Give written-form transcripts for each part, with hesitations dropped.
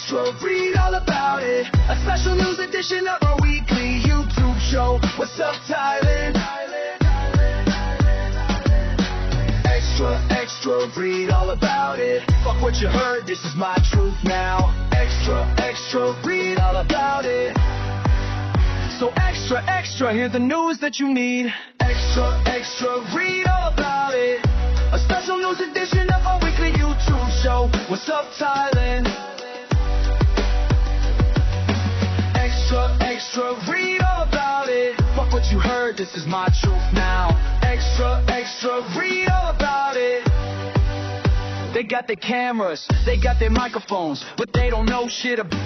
extra, read all about it. A special news edition of our weekly YouTube show. What's up, Thailand? Extra, extra, read all about it. Fuck what you heard, this is my truth now. Extra, extra, read all about it. So extra, extra, hear the news that you need. Extra, extra, read all about it. A special news edition of our weekly YouTube show. What's up, Thailand? Extra, extra, read all about it. Fuck what you heard, this is my truth now. Extra, extra, read all about it. They got their cameras, they got their microphones, but they don't know shit about.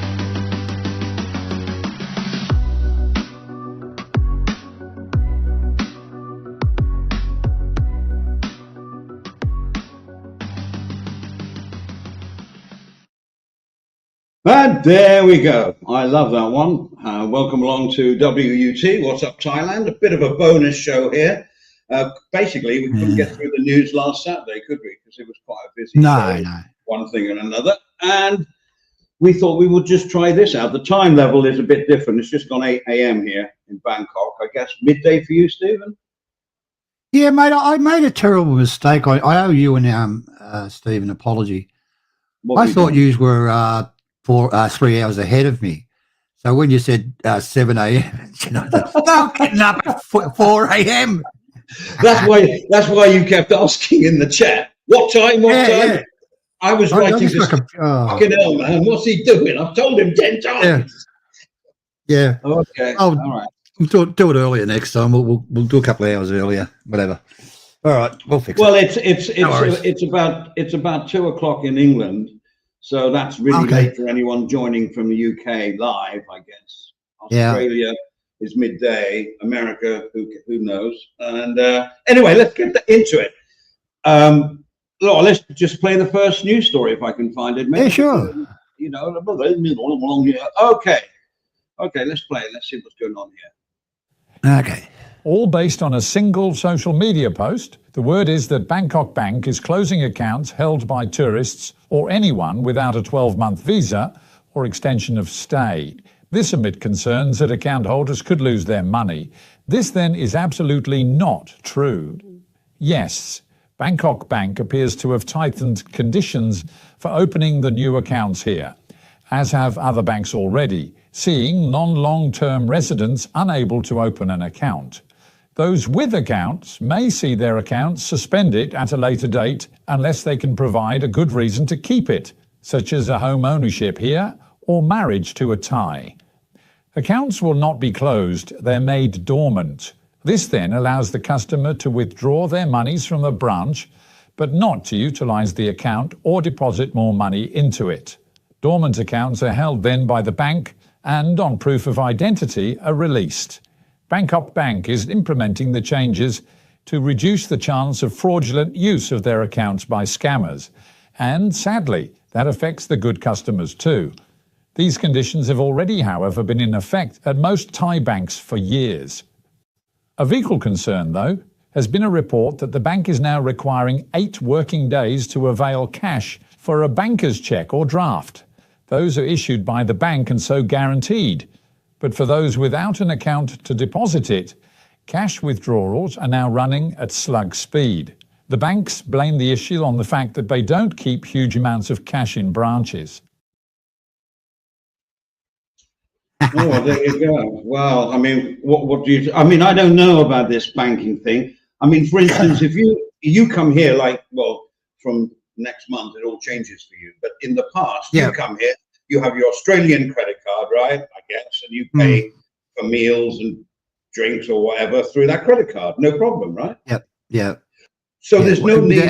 And there we go. I love that one. Welcome along to WUT. What's up, Thailand? A bit of a bonus show here. Basically, we couldn't get through the news last Saturday, could we? Because it was quite a busy show, one thing and another. And we thought we would just try this out. The time level is a bit different. It's just gone 8 a.m. here in Bangkok. I guess midday for you, Stephen? Yeah, mate, I made a terrible mistake. I owe you and Steve an apology. I thought you were 3 hours ahead of me. So when you said 7 a.m., you know, I'm getting up at 4 a.m. That's why you kept asking in the chat, what time? Yeah. I was writing this fucking hell, man. What's he doing? I've told him 10 times. Yeah. Okay. All right. We'll do it earlier next time. We'll do a couple of hours earlier, whatever. All right, we'll fix it. Well, it's about 2 o'clock in England. So that's really late for anyone joining from the UK live, I guess. Australia is midday. America, who knows? And anyway, let's get into it. Let's just play the first news story if I can find it. Maybe, yeah, sure. You know, okay, let's play it. Let's see what's going on here. Okay. All based on a single social media post. The word is that Bangkok Bank is closing accounts held by tourists or anyone without a 12-month visa or extension of stay. This amid concerns that account holders could lose their money. This then is absolutely not true. Yes, Bangkok Bank appears to have tightened conditions for opening the new accounts here, as have other banks already, seeing non-long-term residents unable to open an account. Those with accounts may see their accounts suspended at a later date unless they can provide a good reason to keep it, such as a home ownership here or marriage to a Thai. Accounts will not be closed, they're made dormant. This then allows the customer to withdraw their monies from the branch, but not to utilise the account or deposit more money into it. Dormant accounts are held then by the bank and, on proof of identity, are released. Bangkok Bank is implementing the changes to reduce the chance of fraudulent use of their accounts by scammers. And sadly, that affects the good customers too. These conditions have already, however, been in effect at most Thai banks for years. Of equal concern, though, has been a report that the bank is now requiring 8 working days to avail cash for a banker's cheque or draft. Those are issued by the bank and so guaranteed. But for those without an account to deposit it, cash withdrawals are now running at slug speed. The banks blame the issue on the fact that they don't keep huge amounts of cash in branches. Oh, there you go. Well, I mean, what do you? I mean, I don't know about this banking thing. I mean, for instance, if you come here, from next month, it all changes for you. But in the past, you come here, you have your Australian credit card, right? I guess, and you pay for meals and drinks or whatever through that credit card, no problem, right? Yep. So there's no need.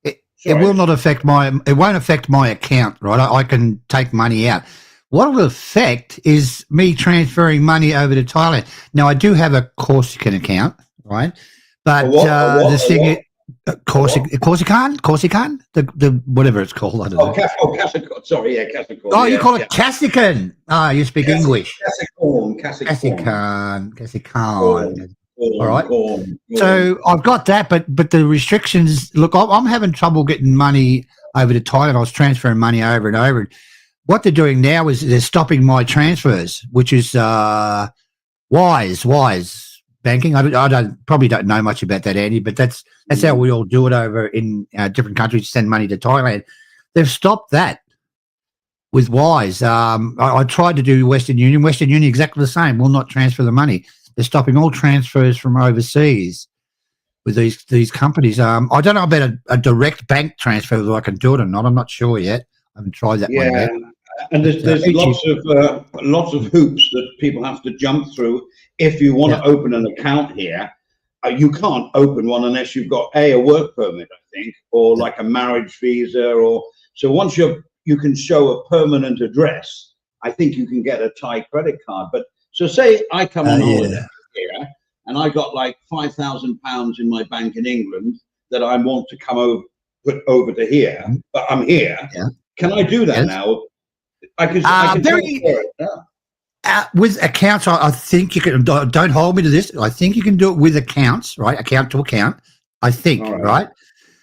It will not affect it won't affect my account, right? I can take money out. What it'll affect is me transferring money over to Thailand. Now, I do have a Corsican account, right? But the thing is, Corsican, the whatever it's called. I don't know. Cassicorn. Sorry, Cassicorn. Oh, you call it Cassican. Ah, you speak English. Cassicorn. All right. So I've got that, but the restrictions. Look, I'm having trouble getting money over to Thailand. I was transferring money over and over. What they're doing now is they're stopping my transfers, which is Wise banking. I probably don't know much about that, Andy, but that's how we all do it over in different countries. Send money to Thailand. They've stopped that with Wise. I tried to do Western Union. Western Union exactly the same. Will not transfer the money. They're stopping all transfers from overseas with these companies. I don't know about a direct bank transfer, whether I can do it or not. I'm not sure yet. I haven't tried that one yet. And there's lots of hoops that people have to jump through if you want to open an account here. You can't open one unless you've got a work permit, I think, or like a marriage visa, or so. Once you can show a permanent address, I think you can get a Thai credit card. But so say I come on holiday here and I got like £5,000 in my bank in England that I want to put over to here, but I'm here. Yeah. Can I do that now? I can with accounts, I think you can. Don't hold me to this. I think you can do it with accounts, right? Account to account, I think, right?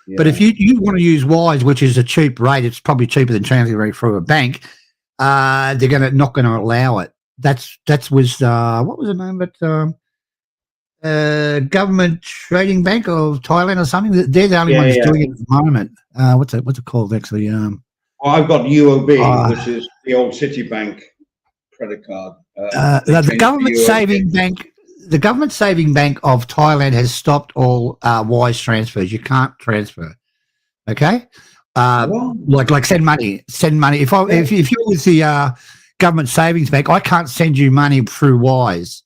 Yeah. But if you want to use Wise, which is a cheap rate, it's probably cheaper than transferring through a bank. They're not going to allow it. That was what was the name of it? Government Trading Bank of Thailand or something. They're the only ones doing it at the moment. What's it called actually? I've got UOB, which is the old Citibank credit card. The government saving bank. The government saving bank of Thailand has stopped all Wise transfers. You can't transfer. Okay, like send money. If you're with the government savings bank, I can't send you money through Wise.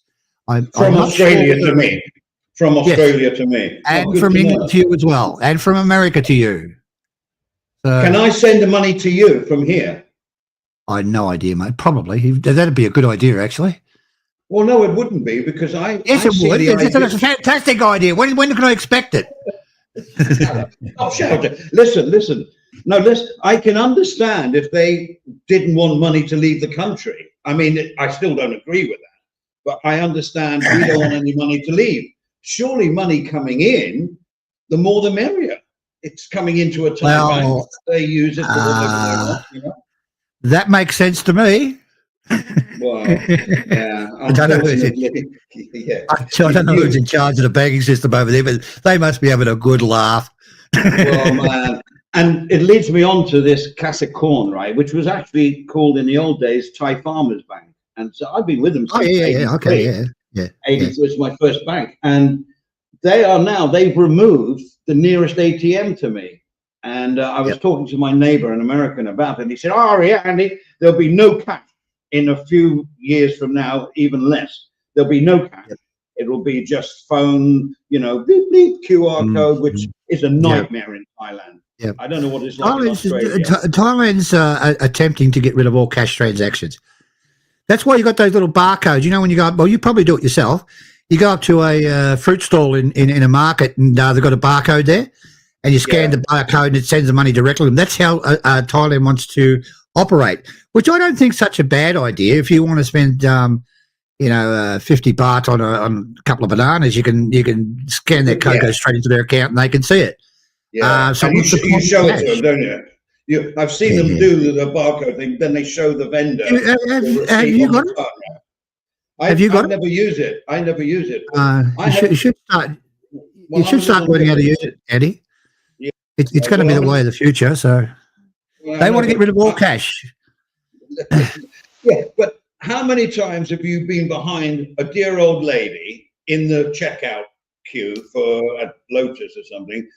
From Australia to me. From Australia to me, and from England to you as well, and from America to you. Can I send the money to you from here? I had no idea, mate. Probably. That'd be a good idea, actually. Well, no, it wouldn't be because Yes, it would. It's a fantastic idea. When can I expect it? Shut up. Listen. No, listen. I can understand if they didn't want money to leave the country. I mean, I still don't agree with that, but I understand we don't want any money to leave. Surely money coming in, the more the merrier. It's coming into a Thai bank. They use it for whatever they want, That makes sense to me. Well, yeah. I don't know who's in charge of the banking system over there, but they must be having a good laugh. Well, man. And it leads me on to this Casa Corn, right, which was actually called in the old days Thai Farmers Bank. And so I've been with them since 83. Yeah. 83 was my first bank. And they've removed the nearest ATM to me. And I was talking to my neighbor, an American, about it. And he said, Andy, there'll be no cash in a few years from now, even less. There'll be no cash. It will be just phone, beep, beep, QR code, which is a nightmare in Thailand. Yep. I don't know what it's like in Australia. Thailand's attempting to get rid of all cash transactions. That's why you got those little barcodes. When you go up, well, you probably do it yourself. You go up to a fruit stall in a market and they've got a barcode there and you scan the barcode and it sends the money directly to them. That's how Thailand wants to operate, which I don't think is such a bad idea. If you want to spend, 50 baht on a couple of bananas, you can scan that code, go straight into their account and they can see it. Yeah, so you show it to them, don't you? I've seen them do the barcode thing, then they show the vendor. Have you got it? Have you got it? I never use it. You should start. You should start learning how to use it, Eddie. Yeah. It's going to be the way of the future. So they want to get rid of all cash. Yeah, but how many times have you been behind a dear old lady in the checkout queue for a Lotus or something?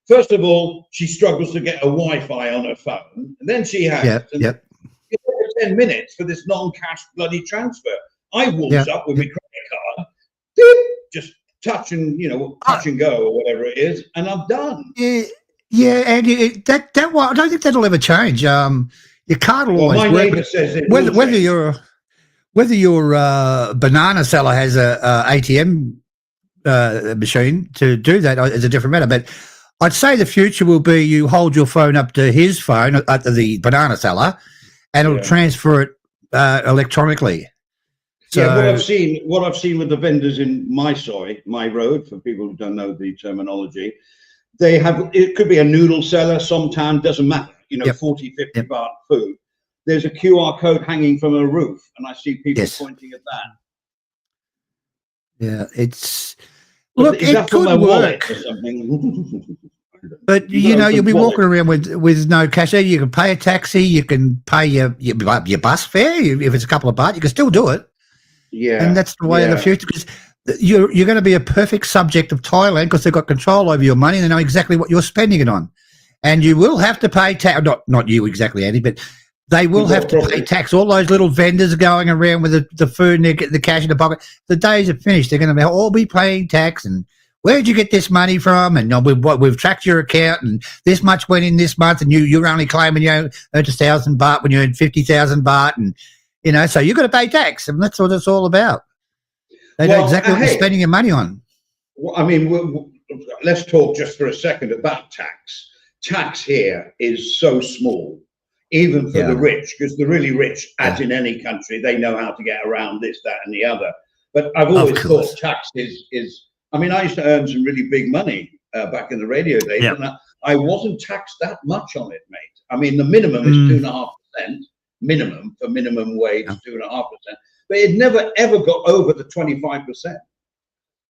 First of all, she struggles to get a Wi-Fi on her phone, and then she has. Yep. 10 minutes for this non-cash bloody transfer. I walks up with my credit card, beep, just touch and go or whatever it is, and I'm done. Yeah, and that I don't think that'll ever change. Your card will always my work. neighbour says it whether your banana seller has a ATM machine to do that is a different matter. But I'd say the future will be you hold your phone up to his phone at the banana seller, and it'll transfer it electronically. So, what I've seen with the vendors in my road, for people who don't know the terminology, it could be a noodle seller, sometimes doesn't matter. Yep. 40, 50 Yep. baht food, there's a QR code hanging from a roof, and I see people Yes. pointing at that. Yeah, it's But look, is it that from could their wallet work. or something? But You've got to you'll be open wallet. walking around with no cash. You can pay a taxi, you can pay your bus fare if it's a couple of baht. You can still do it, Yeah, and that's the way of the future. Because you're going to be a perfect subject of Thailand because they've got control over your money. They know exactly what you're spending it on, and you will have to pay tax. Not you exactly, Andy, but they will have to pay tax. All those little vendors going around with the food and they're getting the cash in the pocket. The days are finished. They're going to all be paying tax and. Where'd you get this money from? And we've tracked your account, and this much went in this month, and you're only claiming you earned 1,000 baht when you earned 50,000 baht, and so you've got to pay tax, and that's what it's all about. They know exactly what you're spending your money on. Well, I mean, let's talk just for a second about tax. Tax here is so small, even for the rich, because the really rich, as in any country, they know how to get around this, that, and the other. But I've always thought tax is. I mean, I used to earn some really big money back in the radio days, and I wasn't taxed that much on it, mate. I mean, the minimum is 2.5%, minimum for minimum wage, 2.5%, but it never ever got over the 25%.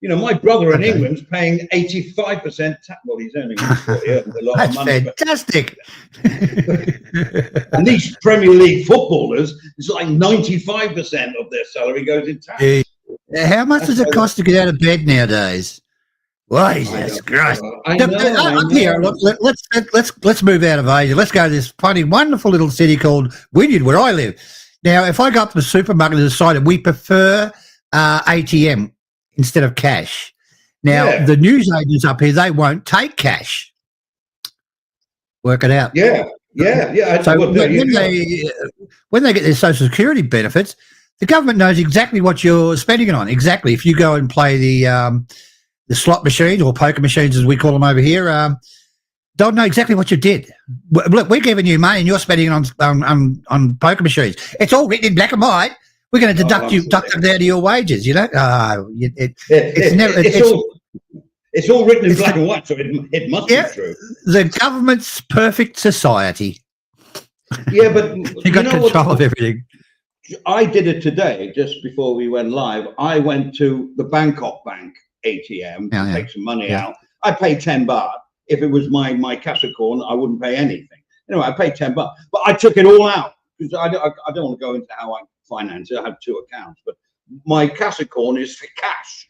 My brother in England's paying 85% tax. Well, he's earning a lot of money. That's fantastic. And these Premier League footballers, it's like 95% of their salary goes in tax. How much does it cost to get out of bed nowadays? Well, Jesus Christ! Up here, look, let's move out of Asia. Let's go to this funny, wonderful little city called Wynyard, where I live. Now, if I go up to the supermarket and decided we prefer ATM instead of cash. Now, the news agents up here, they won't take cash. Work it out. Yeah. So when they get their Social Security benefits, the government knows exactly what you're spending it on. Exactly. If you go and play the slot machines or poker machines, as we call them over here, they'll know exactly what you did. Look, we're giving you money and you're spending it on poker machines. It's all written in black and white. We're going to deduct it out of your wages. It's all written in black and white, so it must be true. The government's perfect society. Yeah, but you got control of everything. I did it today, just before we went live. I went to the Bangkok bank ATM to take some money out. I paid 10 baht. If it was my Capricorn, I wouldn't pay anything. Anyway, I paid 10 baht, but I took it all out because I don't want to go into how I finance it. I have two accounts, but my Capricorn is for cash.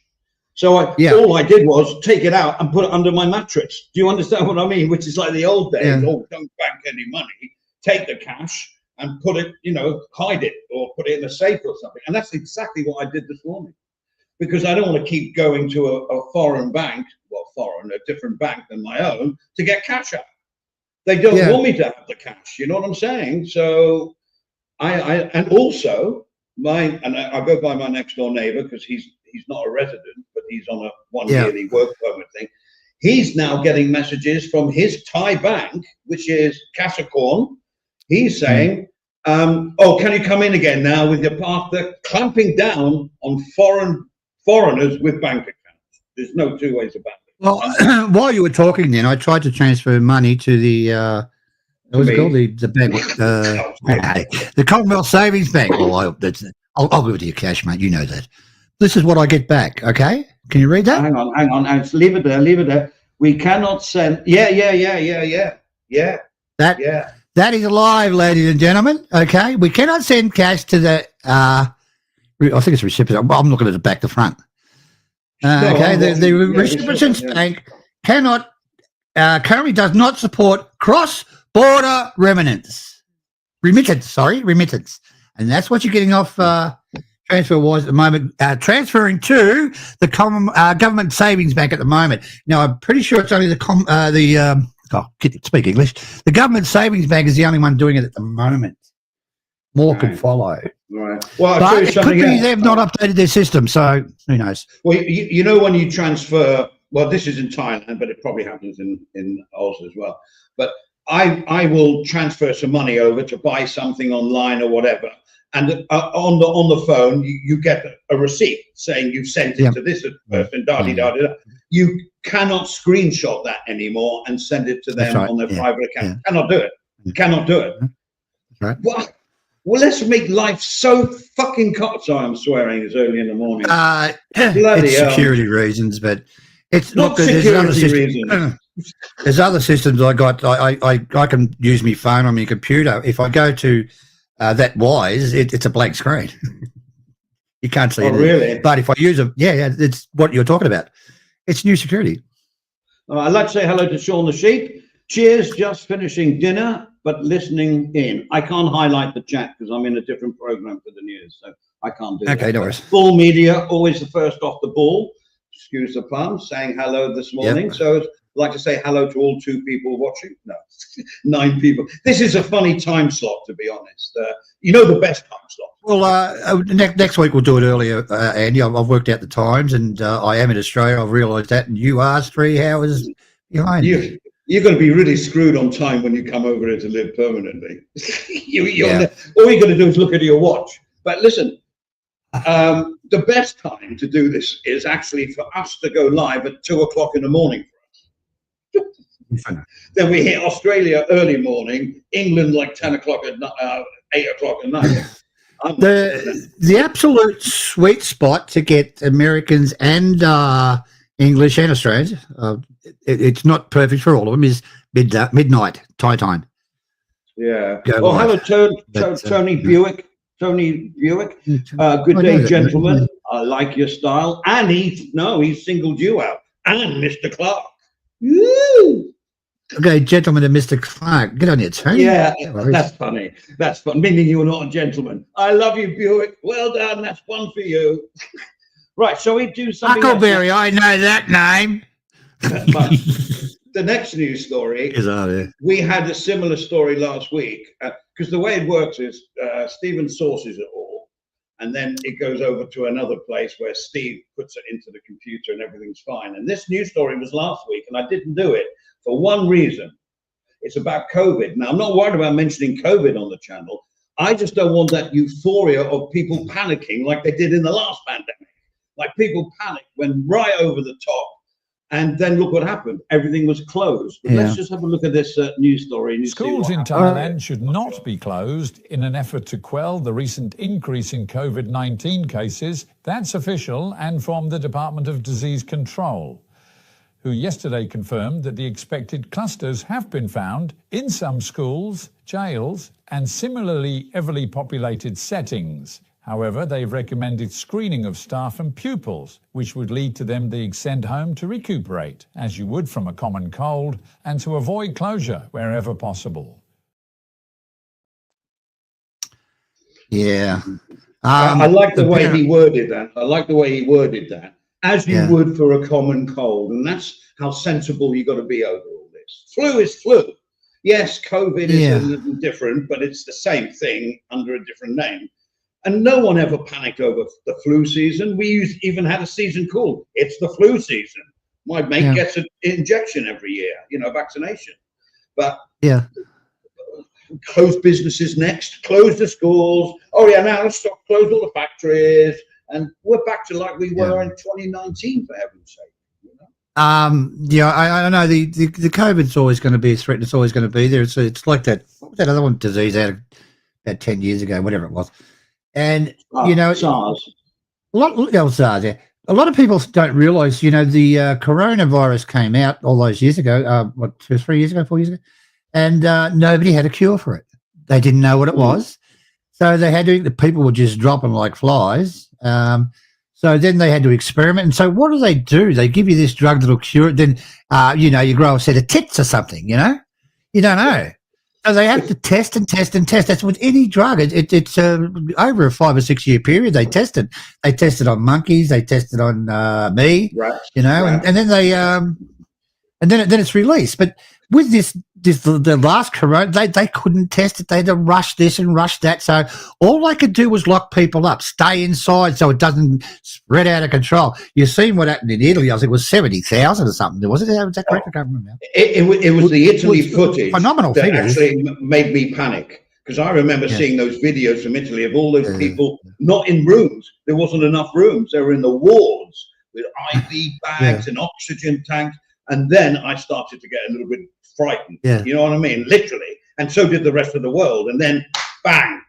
So all I did was take it out and put it under my mattress. Do you understand what I mean? Which is like the old days. Oh, don't bank any money. Take the cash and put it, hide it or put it in a safe or something. And that's exactly what I did this morning. Because I don't want to keep going to a foreign bank, a different bank than my own, to get cash out. They don't want me to have the cash. You know what I'm saying? So I go by my next door neighbor because he's not a resident, but he's on a 1 yearly work permit thing. He's now getting messages from his Thai bank, which is Capricorn. He's saying, can you come in again now with your path? They're clamping down on foreigners with bank accounts. There's no two ways about it. Well, while you were talking then, I tried to transfer money to the what's it called? The bank, the Commonwealth Savings Bank. Well, I'll give it to you cash, mate. You know that. This is what I get back, okay? Can you read that? Hang on. Leave it there. We cannot send... Yeah. That is live, ladies and gentlemen, okay? We cannot send cash to the... I think it's recipient. I'm looking at the back to front. The recipient's bank cannot... currently does not support cross-border remittance. Remittance. And that's what you're getting off... transfer-wise at the moment, transferring to the government savings bank at the moment. Now, I'm pretty sure it's only speak English. The government savings bank is the only one doing it at the moment. More can follow. Right. Well, but it could be they've not updated their system, so who knows? Well, when you transfer, this is in Thailand, but it probably happens in Oz as well. But I will transfer some money over to buy something online or whatever. And on the phone, you get a receipt saying you've sent it to this person, da-di-da-di-da. You cannot screenshot that anymore and send it to them on their private account. Cannot do it. Cannot do it. Right. What? Well, let's make life so fucking sorry, I'm swearing. It's early in the morning. It's security reasons, but it's not security reasons. There's other systems I got. I can use my phone on my computer. If I go to that Wise, it's a blank screen. You can't see it. Really? But if I use it's what you're talking about. It's new security. I'd like to say hello to Sean the Sheep. Cheers, just finishing dinner, but listening in. I can't highlight the chat because I'm in a different program for the news, so I can't do that. Okay, no worries. Full media, always the first off the ball. Excuse the pun, saying hello this morning. Yep. So I'd like to say hello to all 2 people watching. No, 9 people. This is a funny time slot, to be honest. The best time slot. Well, next week we'll do it earlier, Andy. I've worked out the times, and I am in Australia. I've realised that, and you are 3 hours behind. You're going to be really screwed on time when you come over here to live permanently. All you're going to do is look at your watch. But listen, the best time to do this is actually for us to go live at 2 o'clock in the morning for us. Then we hit Australia early morning, England like 10 o'clock at 8 o'clock at night. The absolute sweet spot to get Americans and English and Australians, it's not perfect for all of them, is midnight Thai time. Yeah. Well, hello, Tony Buick. Tony Buick. Good day, gentlemen. I like your style. And he's singled you out. And Mr. Clark. Woo! Okay, gentleman and Mr. Clark. Get on your Tony. Yeah, that's funny. That's fun. Meaning you're not a gentleman. I love you, Buick. Well done. That's one for you. Right, shall we do something? Huckleberry, I know that name. The next news story, we had a similar story last week, because the way it works is Stephen sources it all, and then it goes over to another place where Steve puts it into the computer and everything's fine. And this news story was last week, and I didn't do it for one reason. It's about COVID. Now, I'm not worried about mentioning COVID on the channel. I just don't want that euphoria of people panicking like they did in the last pandemic. Like people panicked, went right over the top, and then look what happened. Everything was closed. But let's just have a look at this news story. Schools in Thailand should not be closed in an effort to quell the recent increase in COVID-19 cases. That's official and from the Department of Disease Control, who yesterday confirmed that the expected clusters have been found in some schools, jails, and similarly heavily populated settings. However, they've recommended screening of staff and pupils, which would lead to them being sent home to recuperate, as you would from a common cold, and to avoid closure wherever possible. Yeah. I like the way he worded that. As you would for a common cold. And that's how sensible you got to be over all this. Flu is flu. Yes, COVID is a little different, but it's the same thing under a different name. And no one ever panicked over the flu season. We even had a season called It's the Flu Season. My mate gets an injection every year, vaccination. But close businesses next, close the schools. Oh yeah, now let's stop, close all the factories. And we're back to like we were in 2019, for heaven's sake. I know the COVID's always going to be a threat. It's always going to be there. It's like that. What was that other one disease out about 10 years ago, whatever it was. And SARS. A lot of people don't realise, the coronavirus came out all those years ago. 2 or 3 years ago, 4 years ago, and nobody had a cure for it. They didn't know what it was, so the people were just dropping like flies. So then they had to experiment. And so what do? They give you this drug that'll cure it. Then you grow a set of tits or something. You don't know. So they have to test and test and test. That's with any drug. It's over a 5 or 6 year period. They tested. They tested on monkeys. They tested on me. Right. And then then it's released. But with the last corona, they couldn't test it. They had to rush this and rush that. So all they could do was lock people up, stay inside so it doesn't spread out of control. You've seen what happened in Italy. I think it was 70,000 or something. Was it? Was that correct? I can't remember. It was the Italy footage phenomenal that figures. actually made me panic, because I remember seeing those videos from Italy of all those people not in rooms. There wasn't enough rooms. They were in the wards with IV bags and oxygen tanks. And then I started to get a little bit frightened. You know what I mean? Literally. and so did the rest of the world. And then, bang!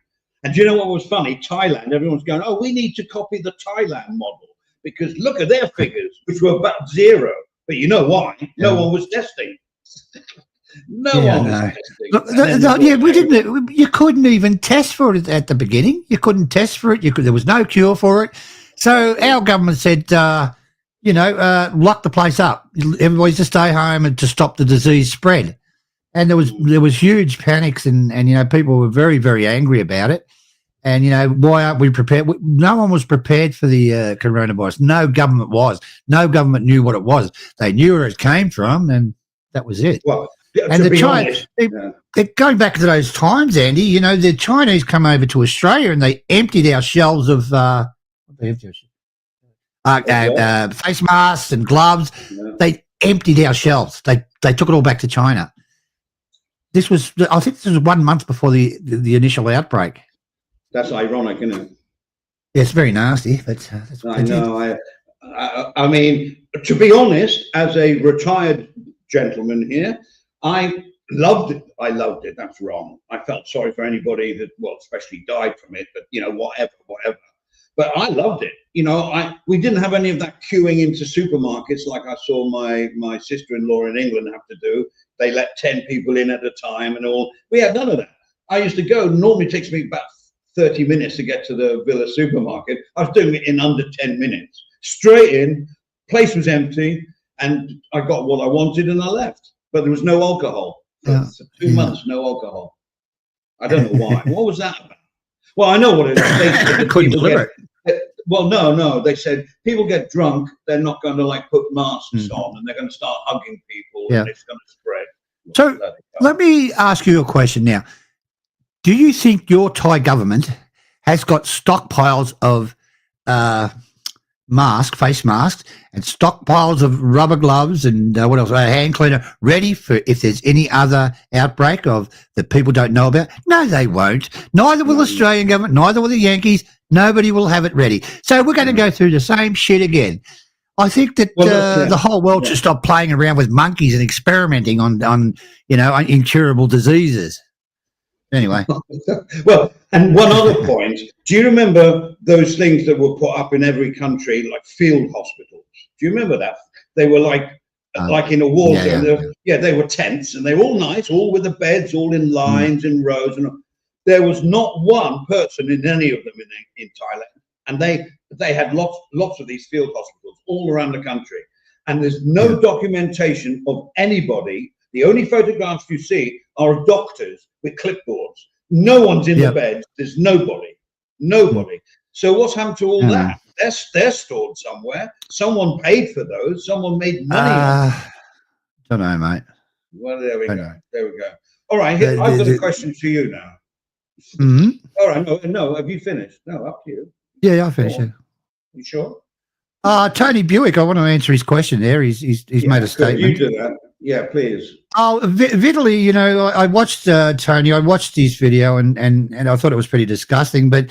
And do you know what was funny? Thailand. Everyone's going, "Oh, we need to copy the Thailand model because look at their figures, which were about zero." But you know why? No one was testing. No one was testing. We didn't. You couldn't even test for it at the beginning. You couldn't test for it. There was no cure for it. So our government said, lock the place up. Everybody's to stay home and to stop the disease spread. And there was huge panics, and people were very, very angry about it. And why aren't we prepared? No one was prepared for the coronavirus. No government was. No government knew what it was. They knew where it came from, and that was it. Well, and going back to those times, Andy, the Chinese come over to Australia and they emptied our shelves of face masks and gloves. Yeah. They emptied our shelves. They took it all back to China. I think this was 1 month before the initial outbreak. That's ironic, isn't it? Yeah, it's very nasty, but that's what I know. I mean, to be honest, as a retired gentleman here, I loved it. That's wrong. I felt sorry for anybody that, especially died from it, but whatever. But I loved it. We didn't have any of that queuing into supermarkets like I saw my sister-in-law in England have to do. They let 10 people in at a time and all. We had none of that. I used to go. Normally it takes me about 30 minutes to get to the Villa supermarket. I was doing it in under 10 minutes. Straight in, place was empty, and I got what I wanted and I left. But there was no alcohol. For 2 months, no alcohol. I don't know why. What was that about? Well, I know what it is. They couldn't deliver it. Well, no. They said people get drunk, they're not going to put masks on, and they're going to start hugging people, and it's going to spread. So let me ask you a question now. Do you think your Thai government has got stockpiles of face masks, and stockpiles of rubber gloves and what else? A hand cleaner ready for if there's any other outbreak of that people don't know about? No, they won't. Neither will the Australian government. Neither will the Yankees. Nobody will have it ready. So we're going to go through the same shit again. I think that the whole world should stop playing around with monkeys and experimenting on incurable diseases. Anyway. Well, and one other point. Do you remember those things that were put up in every country, like field hospitals? Do you remember that? They were like in a war zone. They were tents, and they were all nice, all with the beds, all in lines, in rows. And there was not one person in any of them in Thailand. And they had lots of these field hospitals all around the country. And there's no documentation of anybody. The only photographs you see are of doctors with clipboards. No one's in the beds. There's nobody. So what's happened to all that? They're stored somewhere. Someone paid for those. Someone made money. Don't know, mate. Well, there we go. All right, I've got a question to you now. All right, no. Have you finished? No, up to you. Yeah, I finished. You sure? Tony Buick, I want to answer his question there. He's made a statement. You do that. Yeah, please. Oh, Vitaly, I watched Tony. I watched his video and I thought it was pretty disgusting. But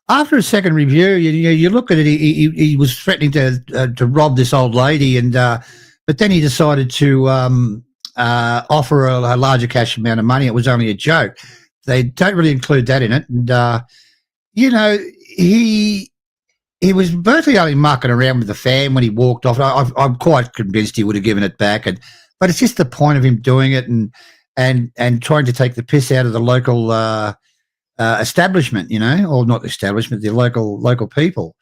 after a second review, you look at it. He was threatening to rob this old lady, but then he decided to offer a larger cash amount of money. It was only a joke. They don't really include that in it, and he was virtually only mucking around with the fan when he walked off. I'm quite convinced he would have given it back, but it's just the point of him doing it and trying to take the piss out of the local establishment, or not establishment, the local people,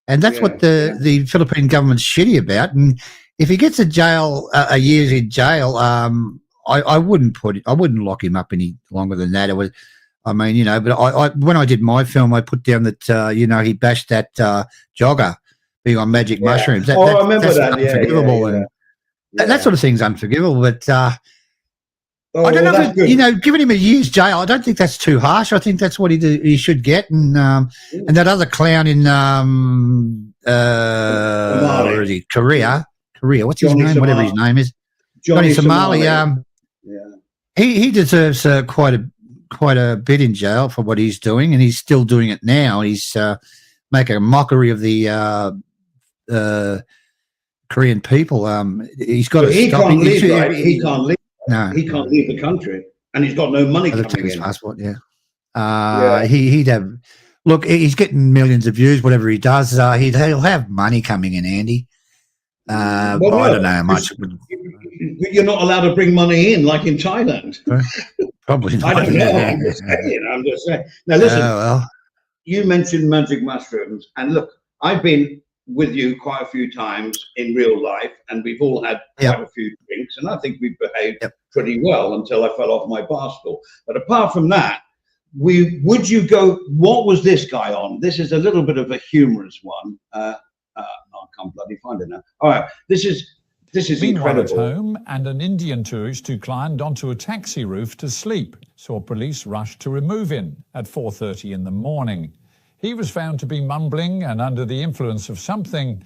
and that's what the Philippine government's shitty about. And if he gets a years in jail, I wouldn't lock him up any longer than that. It was. I mean, but I when I did my film, I put down that, he bashed that jogger being on magic mushrooms. I remember that. Unforgivable. And that sort of thing's unforgivable. But I don't know if, giving him a year's jail, I don't think that's too harsh. I think that's what he should get. And that other clown in where is he? Korea. What's his name? Whatever his name is. Johnny Somali. He deserves quite a bit in jail for what he's doing, and he's still doing it now. He's making a mockery of the Korean people. He's got to stop. He can't leave. He can't leave. No, he can't leave the country. and he's got no money They've coming taken his in. passport, yeah. Yeah. He'd have. Look, he's getting millions of views. Whatever he does, he'll have money coming in, Andy. Well, but I no, don't know how much. It would, you're not allowed to bring money in like in Thailand. probably not. I don't know. I'm just saying. Now, listen, well, you mentioned magic mushrooms, and look, I've been with you quite a few times in real life, and we've all had quite a few drinks, and I think we've behaved pretty well until I fell off my bar stool. But apart from that, would you go? What was this guy on? This is a little bit of a humorous one. I can't bloody find it now. All right, this is Meanwhile, incredible. at home, and an Indian tourist who climbed onto a taxi roof to sleep saw police rush to remove him at 4:30 in the morning. He was found to be mumbling and under the influence of something,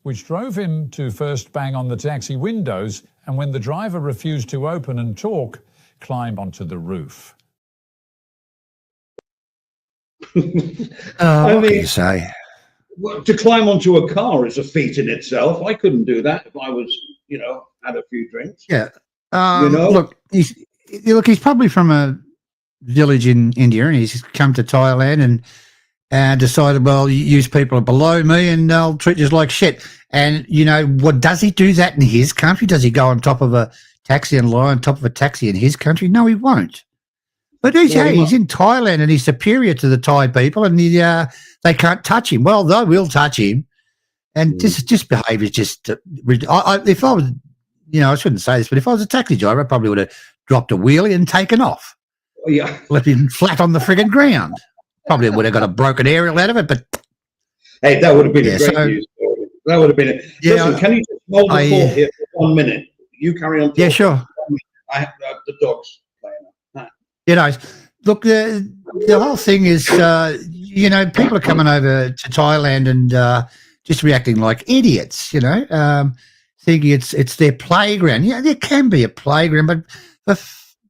which drove him to first bang on the taxi windows, and when the driver refused to open and talk, climb onto the roof. what can you say? Well, to climb onto a car is a feat in itself. I couldn't do that if I was, had a few drinks. Yeah. Look, he's probably from a village in India, and he's come to Thailand and decided, well, use people are below me and they'll treat you like shit. And, what does he do that in his country? Does he go on top of a taxi and lie on top of a taxi in his country? No, he won't. But he's in Thailand and he's superior to the Thai people, and they can't touch him. Well, they will touch him. And this behaviour is just if I was, I shouldn't say this, but if I was a taxi driver, I probably would have dropped a wheelie and taken off. Yeah. Left him flat on the frigging ground. Probably would have got a broken aerial out of it, but hey, that would have been a great news story. That would have been it. Yeah, listen, can you just hold the fort here for 1 minute? You carry on talking. Yeah, sure. I have the dogs playing. Look, the whole thing is, people are coming over to Thailand and just reacting like idiots, thinking it's their playground. Yeah, there can be a playground, but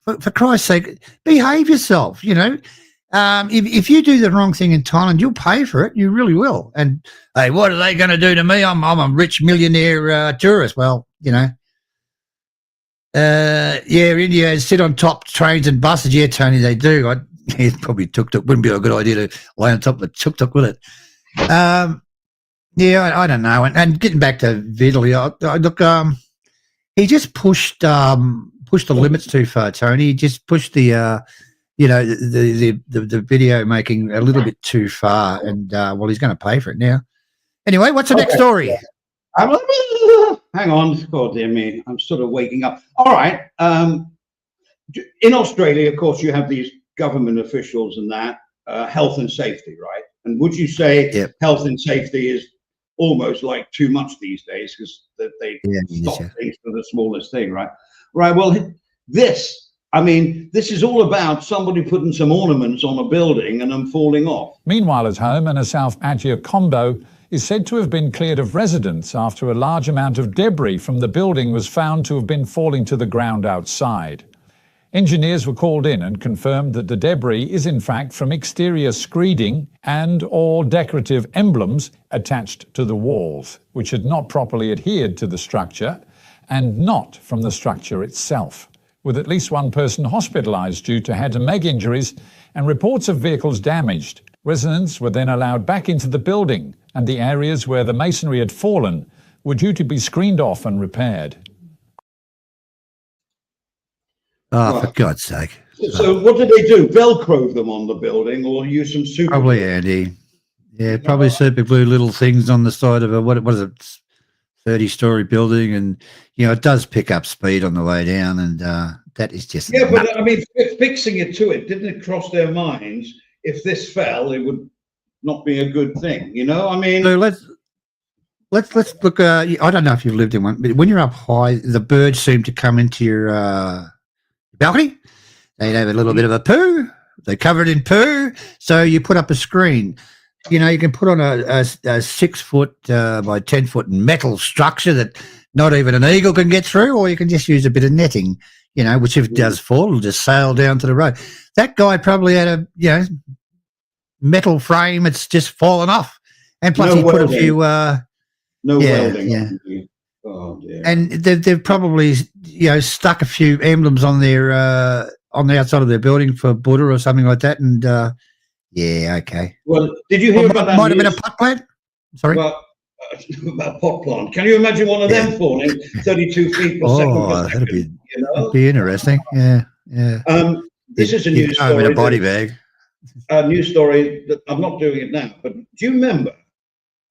for Christ's sake, behave yourself, If you do the wrong thing in Thailand, you'll pay for it. You really will. And, hey, what are they going to do to me? I'm a rich millionaire tourist. Well, India sit on top trains and buses. Yeah, Tony, they do. Probably tuk-tuk wouldn't be a good idea to lay on top of a tuk-tuk, would it? I don't know. And getting back to Vitaly, look, he just pushed the limits too far, Tony. He just pushed the video making a little bit too far, and he's going to pay for it now. Anyway, what's the next story? Hang on, God dear me, I'm sort of waking up. All right. In Australia, of course, you have these government officials and that health and safety, right? And would you say health and safety is almost like too much these days because they stop things for the smallest thing, right? Right. Well, this is all about somebody putting some ornaments on a building and them falling off. Meanwhile, at home, in a South Pattaya condo is said to have been cleared of residents after a large amount of debris from the building was found to have been falling to the ground outside. Engineers were called in and confirmed that the debris is in fact from exterior screeding and or decorative emblems attached to the walls, which had not properly adhered to the structure, and not from the structure itself, with at least one person hospitalised due to head and leg injuries and reports of vehicles damaged. Residents were then allowed back into the building, and the areas where the masonry had fallen were due to be screened off and repaired. Oh, for God's sake. So what did they do? Velcro them on the building or use some super Probably, glue? Andy. Yeah, probably super glue little things on the side of what is it, 30-story building, and it does pick up speed on the way down, and that is just but fixing it to it, didn't it cross their minds if this fell, it would not be a good thing, So let's look. I don't know if you've lived in one, but when you're up high, the birds seem to come into your balcony. They'd have a little bit of a poo. They cover it in poo. So you put up a screen. You can put on a 6 foot by 10 foot metal structure that not even an eagle can get through, or you can just use a bit of netting, which if it does fall, it'll just sail down to the road. That guy probably had a, metal frame. It's just fallen off. And plus he put a few... welding. Yeah. Oh, dear. And they've probably, stuck a few emblems on their on the outside of their building for Buddha or something like that. And yeah, okay. Well, did you hear about that? Might have been a pot plant. Sorry. Well, a pot plant. Can you imagine one of them falling 32 feet per second? That'd be interesting. Yeah. This is a news story. In a body bag. A news story that I'm not doing it now, but do you remember?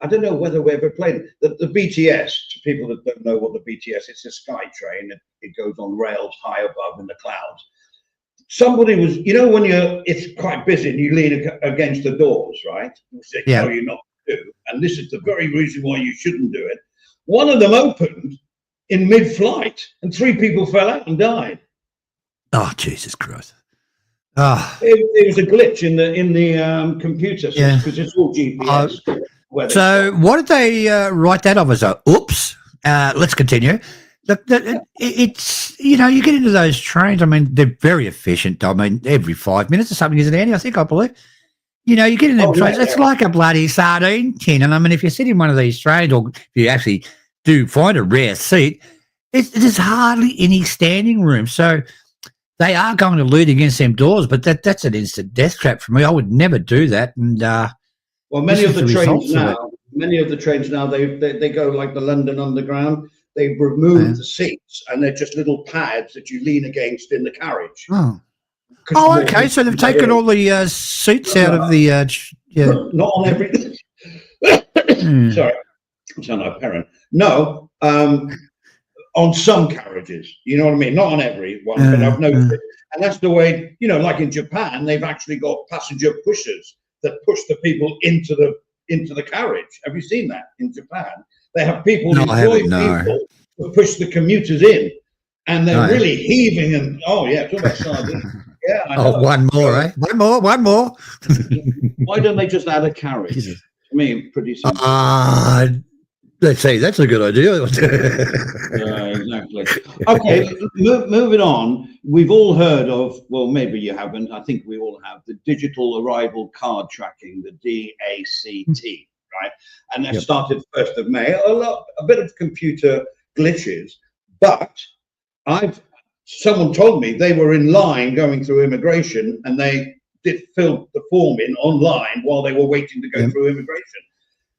I don't know whether we ever played it. The BTS. To people that don't know what the BTS, it's a sky train. It goes on rails high above in the clouds. Somebody was, when it's quite busy and you lean against the doors, right? Which they tell you not to do. And this is the very reason why you shouldn't do it. One of them opened in mid-flight, and 3 people fell out and died. Oh, Jesus Christ! Oh. It was a glitch in the computer because it's all GPS. So what did they write that off as? Oops. Let's continue. It's you get into those trains. I mean, they're very efficient. I mean, every 5 minutes or something, isn't it, Andy? I believe. You get in them trains. It's like a bloody sardine tin. And I mean, if you sit in one of these trains, or if you actually do find a rare seat, there's hardly any standing room. So they are going to lead against them doors, but that's an instant death trap for me. I would never do that. And well, many of the trains now, they go like the London Underground. They've removed the seats, and they're just little pads that you lean against in the carriage. Oh, okay. So they've taken all the seats out of the. Not on every. Sorry, I'm sounding like a parent. No, on some carriages. You know what I mean? Not on every one, but I've noticed it. And that's the way. Like in Japan, they've actually got passenger pushers that push the people into the carriage. Have you seen that in Japan? They have people employ people to push the commuters in, and they're really heaving and talk about sardines. Yeah, I know. One more, eh? One more. Why don't they just add a carriage? I mean, pretty simple. Let's say that's a good idea. Yeah, exactly. Okay, moving on. We've all heard of, well, maybe you haven't. I think we all have the digital arrival card tracking, the DACT. Right, and that started 1st of May. A bit of computer glitches, but someone told me they were in line going through immigration, and they did fill the form in online while they were waiting to go through immigration.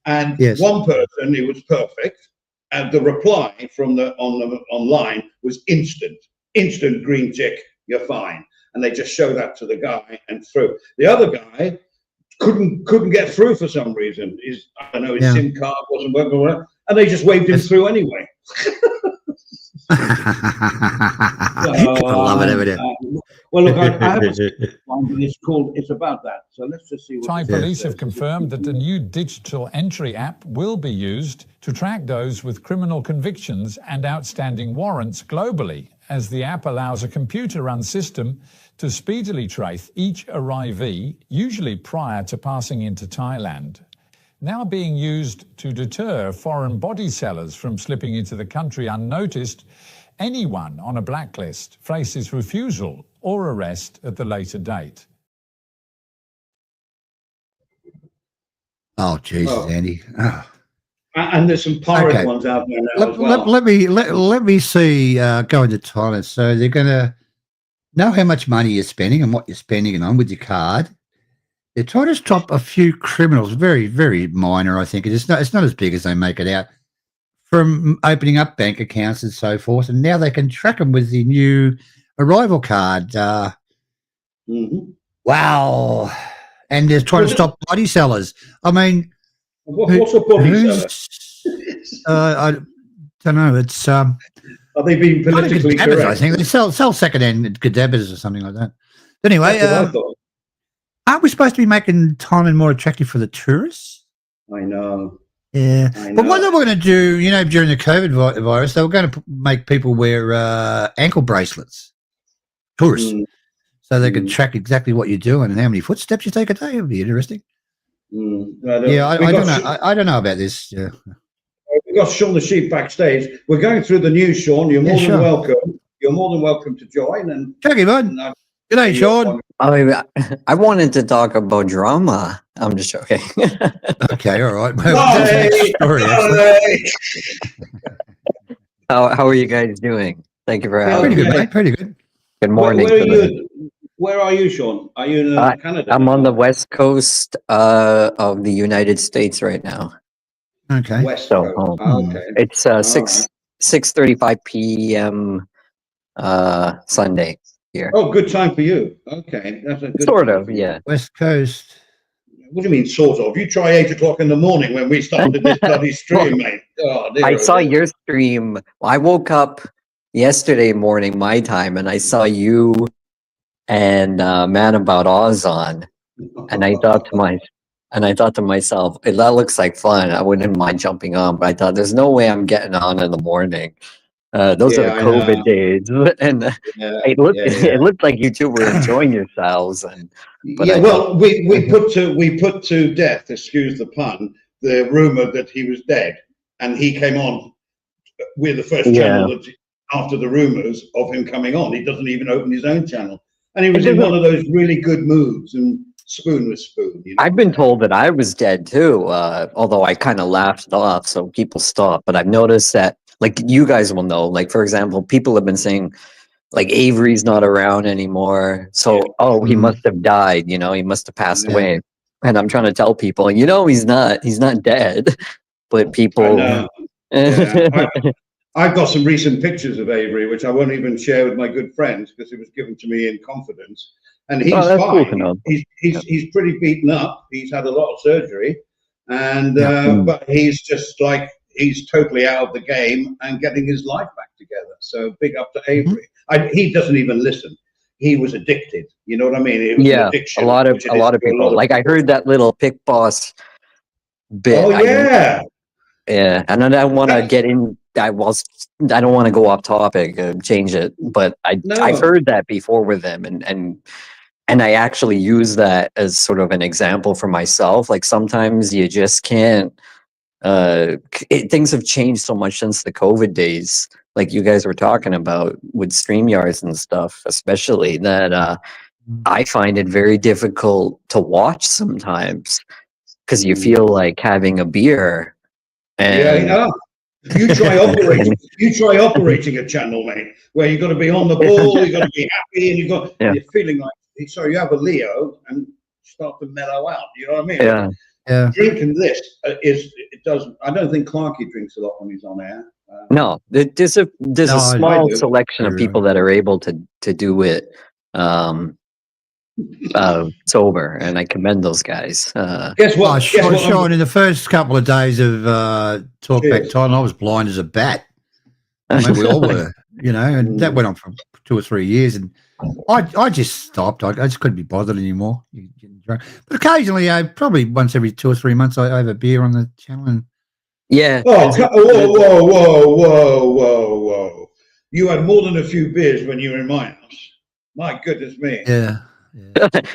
And one person, it was perfect, and the reply from the online was instant green tick, you're fine, and they just show that to the guy and through. The other guy couldn't get through for some reason. His SIM card wasn't working, and they just waved him through anyway. I love it over there. Well, look, I have one, but it's about that. So let's just see what Thai police have confirmed that the new digital entry app will be used to track those with criminal convictions and outstanding warrants globally, as the app allows a computer-run system to speedily trace each arrivee, usually prior to passing into Thailand. Now being used to deter foreign body sellers from slipping into the country unnoticed, anyone on a blacklist faces refusal or arrest at the later date. Oh, Jesus, Andy. Oh. And there's some pirate ones out there now as well. Let me see going to Thailand. So they're going to know how much money you're spending and what you're spending it on with your card. They're trying to stop a few criminals, very, very minor, I think. It's not as big as they make it out, from opening up bank accounts and so forth. And now they can track them with the new arrival card. Wow. And they're trying to stop body sellers. I mean, what's a body seller? I don't know. It's are they being politically correct? I think they sell second-hand gadabas or something like that. But anyway, aren't we supposed to be making Thailand more attractive for the tourists? I know. Yeah. But what they were going to do, during the COVID virus, they were going to make people wear ankle bracelets, tourists, so they could track exactly what you're doing and how many footsteps you take a day. It would be interesting. I don't know about this. Yeah. We've got Sean the Sheep backstage. We're going through the news, Sean. You're more than welcome. You're more than welcome to join. And check him out. Good day, Sean. I wanted to talk about drama. I'm just joking. Okay, all right. How are you guys doing? Thank you for having me. Pretty good, mate. Pretty good. Good morning. Where are you, Sean? Are you in Canada? I'm on the west coast of the United States right now. Okay. West So Coast. Okay. it's All 6:35 p.m. Sunday here. Oh, good time for you. Okay, that's a good Sort time of, for you. yeah. West Coast. What do you mean, sort of? You try 8 o'clock in the morning when we started this bloody stream, mate. Oh, dear. I oh saw dear. your stream. I woke up yesterday morning, my time, and I saw you and Man About Oz on, and I thought to myself, that looks like fun. I wouldn't mind jumping on, but I thought there's no way I'm getting on in the morning. Those are the Yeah, I know. COVID days, and Yeah, it looked like you two were enjoying yourselves. But yeah. I thought, Well, we put to death, excuse the pun, the rumor that he was dead, and he came on. We're the first yeah, channel that after the rumors of him coming on, he doesn't even open his own channel, and he it was in doesn't. one of those really good moods and spoon with spoon. You know I've what been I'm saying? told that I was dead too, although I kind of laughed it off, so people stopped. But I've noticed that, like you guys will know, like for example, people have been saying like Avery's not around anymore, so oh, he must have died. He must have passed Yeah, away. And I'm trying to tell people, he's not. He's not dead. But I people, know. Yeah, I've got some recent pictures of Avery, which I won't even share with my good friends because it was given to me in confidence. And oh, he's that's cool to fine. know. He's pretty beaten up. He's had a lot of surgery, and Yeah. but he's just like he's totally out of the game and getting his life back together. So big up to Avery. He doesn't even listen. He was addicted. You know what I mean? It was an Yeah, addiction, a lot of which it is for a people. lot of Like I people. heard that little Pick Boss bit. Oh yeah. Yeah, and I don't want to get in. I don't want to go off topic, change it. But I've No. heard that before with them, and I actually use that as sort of an example for myself. Like sometimes you just can't. Things have changed so much since the COVID days, like you guys were talking about with StreamYards and stuff, especially that I find it very difficult to watch sometimes because you feel like having a beer. Yeah, And yeah. You try operating. You try operating a channel, mate, where you've got to be on the ball, you've got to be happy, and yeah, you're feeling like. So you have a Leo and start to mellow out. You know what I mean? yeah. Yeah. Drinking this it doesn't. I don't think Clarky drinks a lot when he's on air. No, there's a No, I small do. selection of people that are able to do it um, sober, and I commend those guys. Guess what? Oh, Guess what? Sean, in the first couple of days of Talkback Cheers. Time, I was blind as a bat. I mean, we all were, and that went on for 2 or 3 years. And I just stopped. I just couldn't be bothered anymore. Getting drunk. But occasionally, probably once every 2 or 3 months, I have a beer on the channel. And Yeah. Oh, whoa. You had more than a few beers when you were in my house. My goodness me. yeah.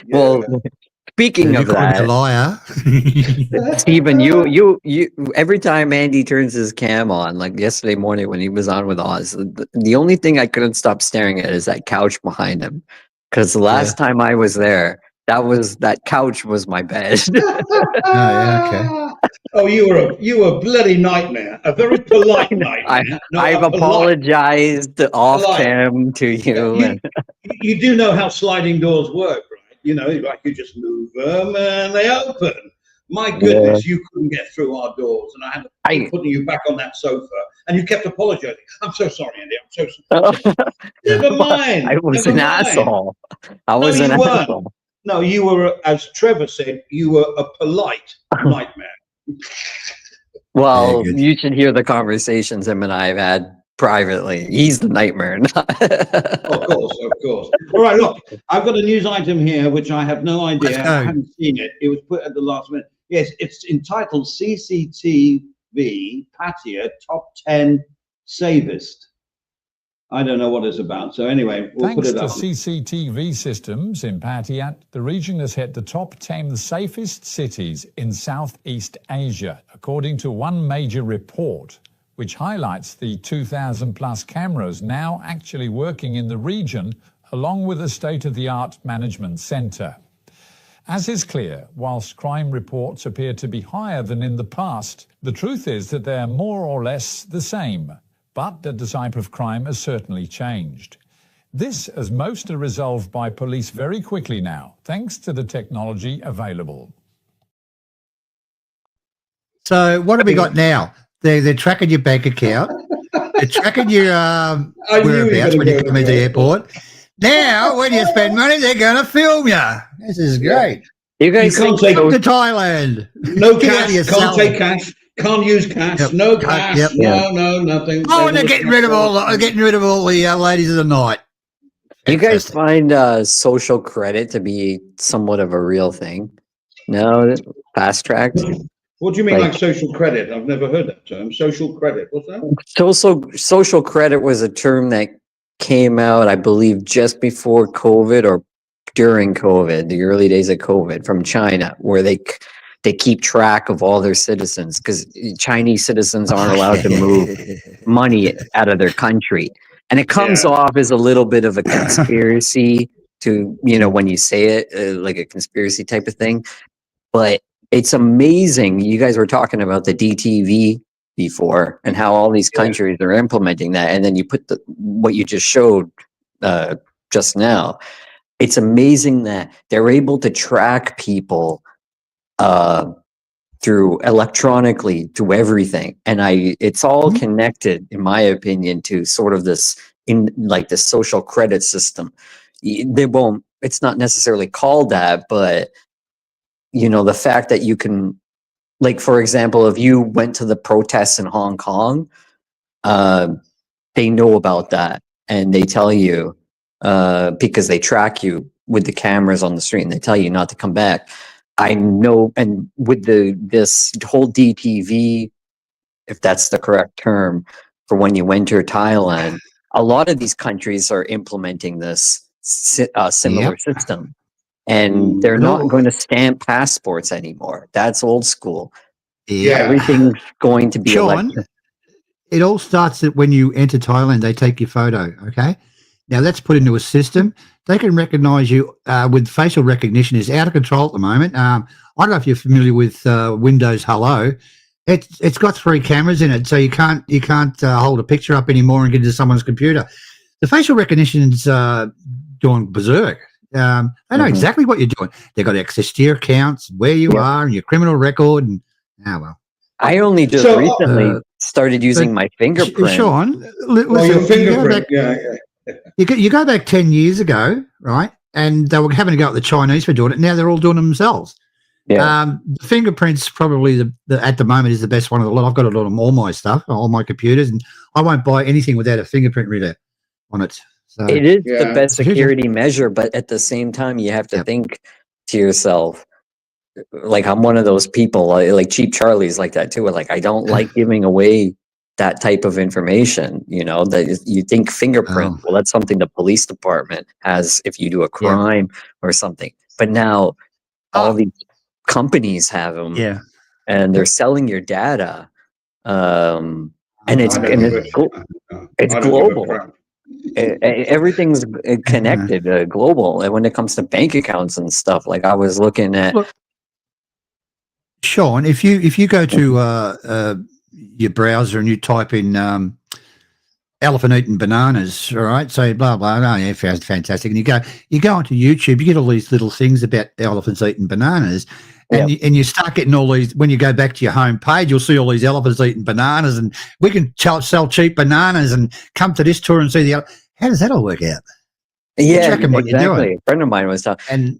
Well, speaking You of call me a that, liar. Stephen, you every time Andy turns his cam on, like yesterday morning when he was on with Oz, the only thing I couldn't stop staring at is that couch behind him. Because the last time I was there, that couch was my bed. Yeah, okay. Oh, you were a bloody nightmare. A very polite nightmare. I've apologized off cam to you. You do know how sliding doors work, right? Like you just move them and they open. My goodness, you couldn't get through our doors, and I had to keep putting you back on that sofa, and you kept apologizing. I'm so sorry, Andy. I'm so sorry. Never mind. I was an asshole. I was an asshole. No, you were, as Trevor said, you were a polite nightmare. Well, you should hear the conversations him and I have had privately. He's the nightmare. Of course. All right, look, I've got a news item here which I have no idea. I haven't seen it. It was put at the last minute. Yes, it's entitled CCTV Pattaya Top 10 Safest. I don't know what it's about. So anyway, we'll put it up. Thanks to CCTV systems in Pattaya, the region has hit the top 10 safest cities in Southeast Asia, according to one major report, which highlights the 2,000 plus cameras now actually working in the region, along with a state-of-the-art management centre. As is clear, whilst crime reports appear to be higher than in the past, the truth is that they're more or less the same. But the type of crime has certainly changed. This, as most are resolved by police very quickly now, thanks to the technology available. So what have we got now? They're tracking your bank account. They're tracking your whereabouts when you come into the airport. Now, when you spend money, they're going to film you. This is great. You guys can't think take to Thailand. no cash. Can't take cash. Can't use cash. Yep. No cash. Yep. No, nothing. Oh, and they're getting rid of all the ladies of the night. you guys find social credit to be somewhat of a real thing? No, fast tracked. What do you mean, like social credit? I've never heard that term. Social credit. What's that? Social credit was a term that came out, I believe, just before COVID or during COVID, the early days of COVID, from China, where they keep track of all their citizens, because Chinese citizens aren't allowed to move money out of their country. And it comes off as a little bit of a conspiracy to, when you say it, like a conspiracy type of thing. But it's amazing. You guys were talking about the DTV before and how all these countries are implementing that. And then you put what you just showed just now. It's amazing that they're able to track people through electronically to everything. And it's all connected, in my opinion, to sort of this social credit system. It's not necessarily called that, but the fact that you can, like, for example, if you went to the protests in Hong Kong, they know about that and they tell you, because they track you with the cameras on the street and they tell you not to come back. I know, and with this whole DTV, if that's the correct term, for when you enter Thailand, a lot of these countries are implementing this similar system. And they're not going to stamp passports anymore. That's old school. Yeah. Everything's going to be electronic. It all starts at when you enter Thailand, they take your photo, okay? Now, that's put into a system. They can recognize you with facial recognition. Is out of control at the moment. I don't know if you're familiar with Windows Hello. It's got 3 cameras in it, so you can't hold a picture up anymore and get into someone's computer. The facial recognition's going berserk. They know exactly what you're doing. They've got access to your accounts, where you are, and your criminal record. And I only just recently started using my fingerprint. Sean, listen, your fingerprint. You go back 10 years ago, right? And they were having to go at the Chinese for doing it. Now they're all doing it themselves. Yeah. The fingerprints probably at the moment is the best one of the lot. I've got it on all my stuff, all my computers, and I won't buy anything without a fingerprint reader on it. So, it is the best security measure, but at the same time, you have to think to yourself, like, I'm one of those people, like Cheap Charlie's like that too. Like, I don't like giving away that type of information, that you think fingerprint, well, that's something the police department has if you do a crime or something. But now all these companies have them and they're selling your data. And it's global. Everything's connected, global. And when it comes to bank accounts and stuff, like I was looking at. Look, Sean, if you go to your browser and you type in elephant eating bananas, all right, so blah blah, fantastic, and you go onto YouTube, you get all these little things about elephants eating bananas. And you start getting all these. When you go back to your home page, you'll see all these elephants eating bananas, and we can sell cheap bananas and come to this tour and see the. How does that all work out? Yeah, exactly. A friend of mine was talking, and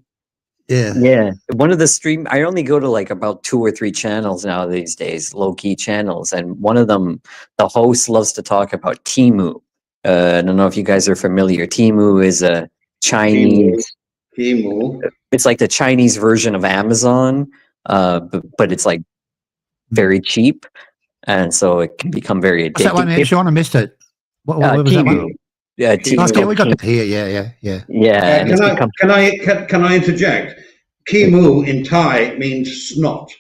one of the I only go to like about 2 or 3 channels now these days, low key channels, and one of them, the host loves to talk about Temu. I don't know if you guys are familiar. Temu is a Chinese. Temu. It's like the Chinese version of Amazon, but it's like very cheap, and so it can become very addictive. What's that one, Sean? I missed it. What was that one? Yeah, Temu. We got it here. Yeah. Can I interject? Temu in Thai means snot.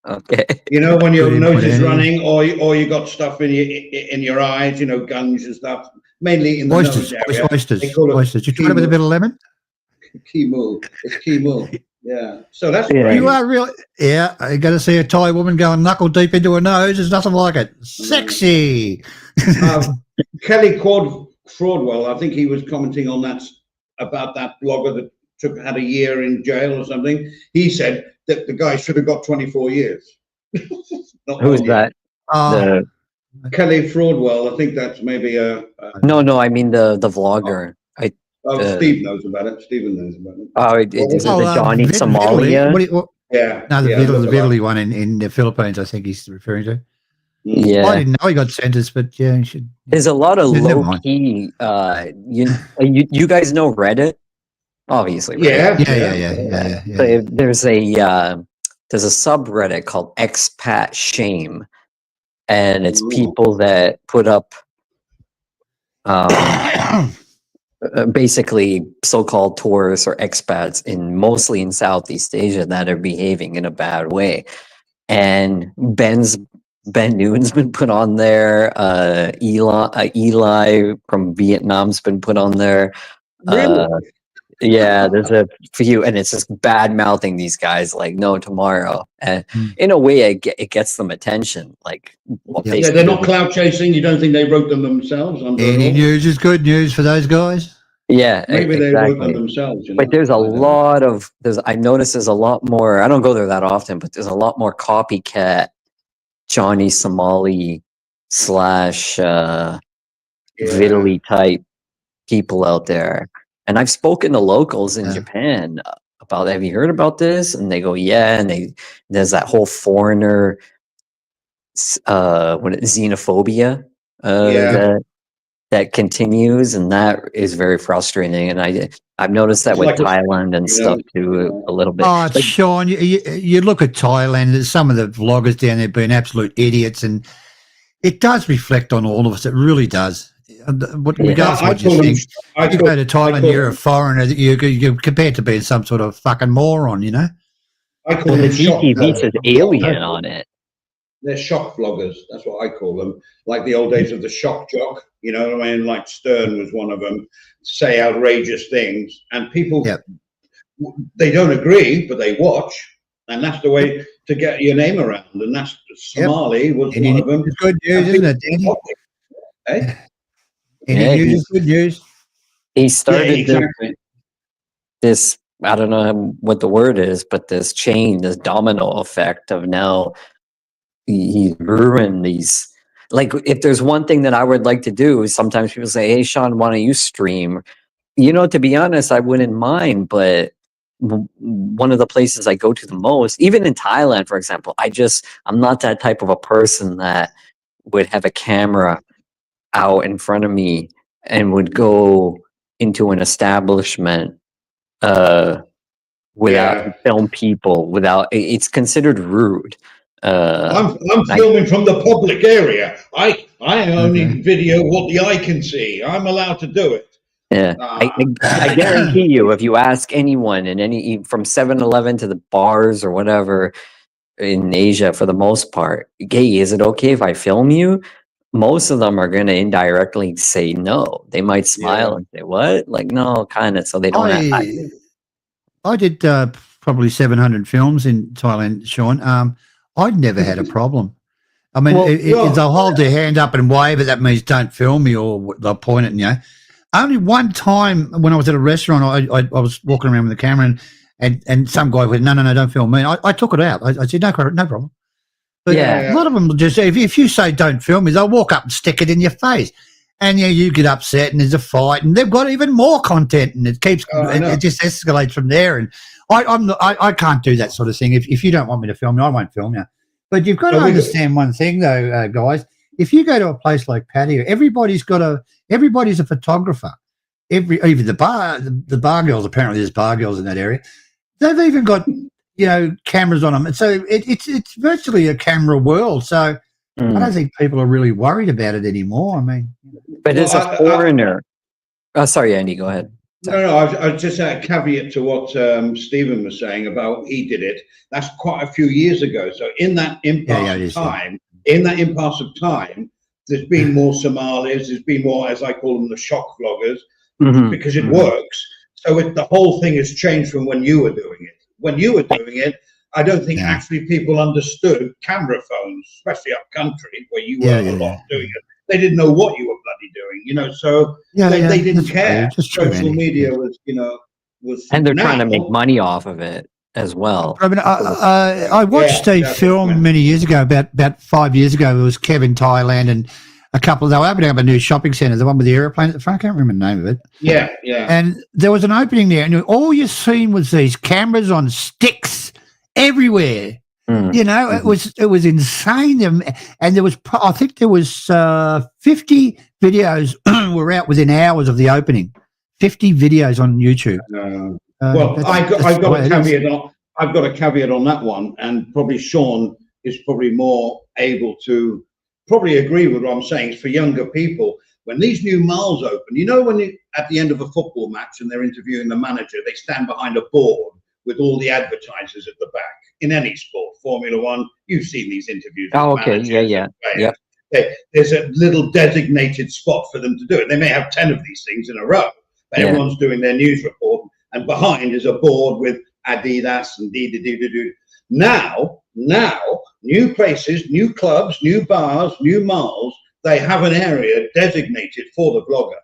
Okay. When your nose is running, or you got stuff in your eyes, guns and stuff. Mainly in the oysters. Nose area. Oysters. You try it with a bit of lemon. Temu. It's Temu. Yeah. So that's great. You are really. Yeah, I got to see a Thai woman going knuckle deep into her nose. There's nothing like it. Sexy. Kelly Fraudwell, I think he was commenting on that, about that blogger that had a year in jail or something. He said that the guy should have got 24 years. Not Who's 1 year. that? Oh, Kelly Fraudwell, I think that's maybe a No, I mean the vlogger. Steve knows about it. Stephen knows about it. Oh, What was is it it? the Johnny Vitaly. Somalia? Yeah. No, the yeah, Vitaly one in the Philippines, I think he's referring to. Yeah. I didn't know he got sentenced, but yeah, he should. There's a lot of Never low mind. key. You guys know Reddit? Obviously, Reddit. Yeah. So there's a subreddit called Expat Shame, and it's people that put up basically so-called tourists or expats mostly in Southeast Asia that are behaving in a bad way. And Ben Nguyen's been put on there. Eli from Vietnam's been put on there. Really? Yeah, there's a few, and it's just bad mouthing these guys like no tomorrow. And in a way, it gets them attention. Like, Yeah, they're not cloud chasing. You don't think they wrote them themselves? Any news is good news for those guys. Yeah, maybe they wrote them themselves. You know? But there's a lot of I notice there's a lot more. I don't go there that often, but there's a lot more copycat Johnny Somali / Vitaly type people out there. And I've spoken to locals in Japan about, have you heard about this? And they go, yeah. And there's that whole foreigner xenophobia that continues, and that is very frustrating. And I've noticed that with Thailand and stuff too a little bit. Oh, Sean, you look at Thailand, there's some of the vloggers down there being absolute idiots, and it does reflect on all of us. It really does. Regardless of what you think, if you go to Thailand, you're a foreigner. You're compared to being some sort of fucking moron, you know? I call them shock vloggers. Says alien on it. They're shock vloggers. That's what I call them. Like the old days of the shock jock. You know what I mean? Like Stern was one of them. Say outrageous things, and people they don't agree, but they watch, and that's the way to get your name around. And that's Somali was one of them. It's good news, isn't it, Danny? Eh? Any news is good news. He started this, I don't know what the word is, but this chain, this domino effect of now he ruined these. Like, if there's one thing that I would like to do is sometimes people say, hey, Sean, why don't you stream? You know, to be honest, I wouldn't mind, but one of the places I go to the most, even in Thailand, for example, I'm not that type of a person that would have a camera out in front of me and would go into an establishment without film people, it's considered rude. I'm filming from the public area. I only video what the eye can see. I'm allowed to do it. Yeah, I guarantee you, if you ask anyone in from 7-Eleven to the bars or whatever in Asia, for the most part, hey, is it okay if I film you? Most of them are going to indirectly say no. They might smile and say, what? Like, no, kind of. So they don't I did probably 700 films in Thailand, Sean. I'd never had a problem. I mean, they'll hold their hand up and wave it. That means don't film me, or they'll point it, you know. Only one time when I was at a restaurant, I was walking around with the camera and some guy went, no, don't film me. I took it out. I said, no problem. But a lot of them just, if you say don't film me, they'll walk up and stick it in your face. And you get upset and there's a fight and they've got even more content and it keeps, it just escalates from there. And I can't do that sort of thing. If you don't want me to film you, I won't film you. But you've got to understand one thing though, guys. If you go to a place like Pattaya, everybody's a photographer. Even the bar girls, apparently there's bar girls in that area. They've even got, cameras on them. And so it's virtually a camera world. So I don't think people are really worried about it anymore. I mean, but as a foreigner, sorry, Andy, go ahead. No, I just a caveat to what Stephen was saying about he did it. That's quite a few years ago. So in that impasse of time, there's been more Somalis. There's been more, as I call them, the shock vloggers, because it works. So the whole thing has changed from when you were doing it. When you were doing it, I don't think actually people understood camera phones, especially up country where you were a lot doing it. They didn't know what you were bloody bloody doing? You know, so Yeah, they didn't that's care. true. That's true, Social Andy. media Yeah. was And they're trying to now. make money off of it as well. I mean, I watched a film many years ago, about 5 years ago. It was Kevin Thailand and a couple. They were opening up a new shopping centre, the one with the aeroplane at the front. I can't remember the name of it. Yeah. And there was an opening there, and all you seen was these cameras on sticks everywhere. You know, it was insane. And there was, I think there was 50 videos were out within hours of the opening. 50 videos on YouTube. Well, I've got a caveat on that one, and probably Sean is probably more able to probably agree with what I'm saying. It's for younger people. When these new malls open, you know, when at the end of a football match and they're interviewing the manager, they stand behind a board with all the advertisers at the back. In any sport, Formula One, you've seen these interviews. Oh, okay, yeah. There's a little designated spot for them to do it. They may have 10 of these things in a row, but everyone's doing their news report, and behind is a board with Adidas and Now, new places, new clubs, new bars, new malls, they have an area designated for the blogger,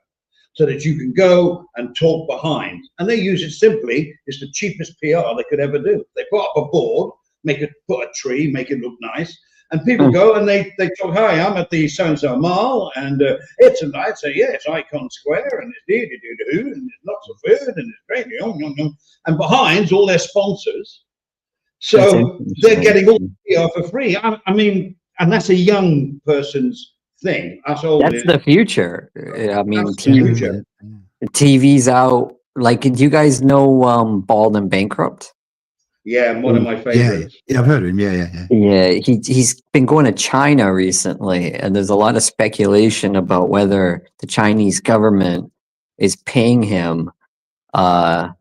so that you can go and talk behind. And they use it simply. It's the cheapest PR they could ever do. They put up a board, put a tree, make it look nice, and people go and they talk, hi, I'm at the so-and-so mall, and it's Icon Square, and it's and there's lots of food, and it's great, and behind's all their sponsors. So they're getting all the PR for free. I mean, and that's a young person's thing. That's the future. I mean, TV's out. Like, do you guys know Bald and Bankrupt? Yeah, one of my favorites. Yeah, I've heard of him. Yeah. Yeah, he's been going to China recently, and there's a lot of speculation about whether the Chinese government is paying him to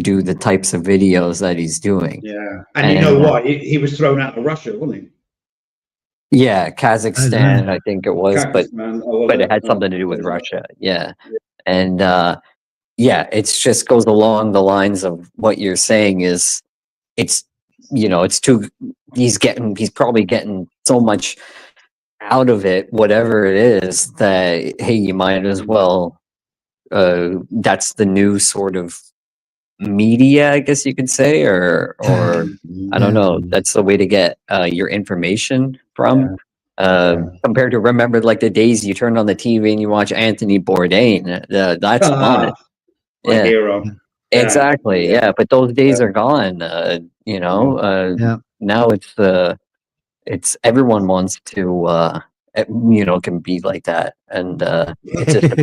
do the types of videos that he's doing. Yeah, and you know what? He was thrown out of Russia, wasn't he? Yeah, Kazakhstan, I think it was, but it had something to do with Russia. Yeah. And it just goes along the lines of what you're saying is he's probably getting so much out of it, whatever it is, that, hey, you might as well, that's the new sort of media, I guess you could say, or I don't know, that's the way to get your information from. Compared to, remember, like the days you turned on the TV and you watch Anthony Bourdain, that's fun. My hero. Exactly. Yeah, but those days are gone. Now it's everyone wants to can be like that, and it's just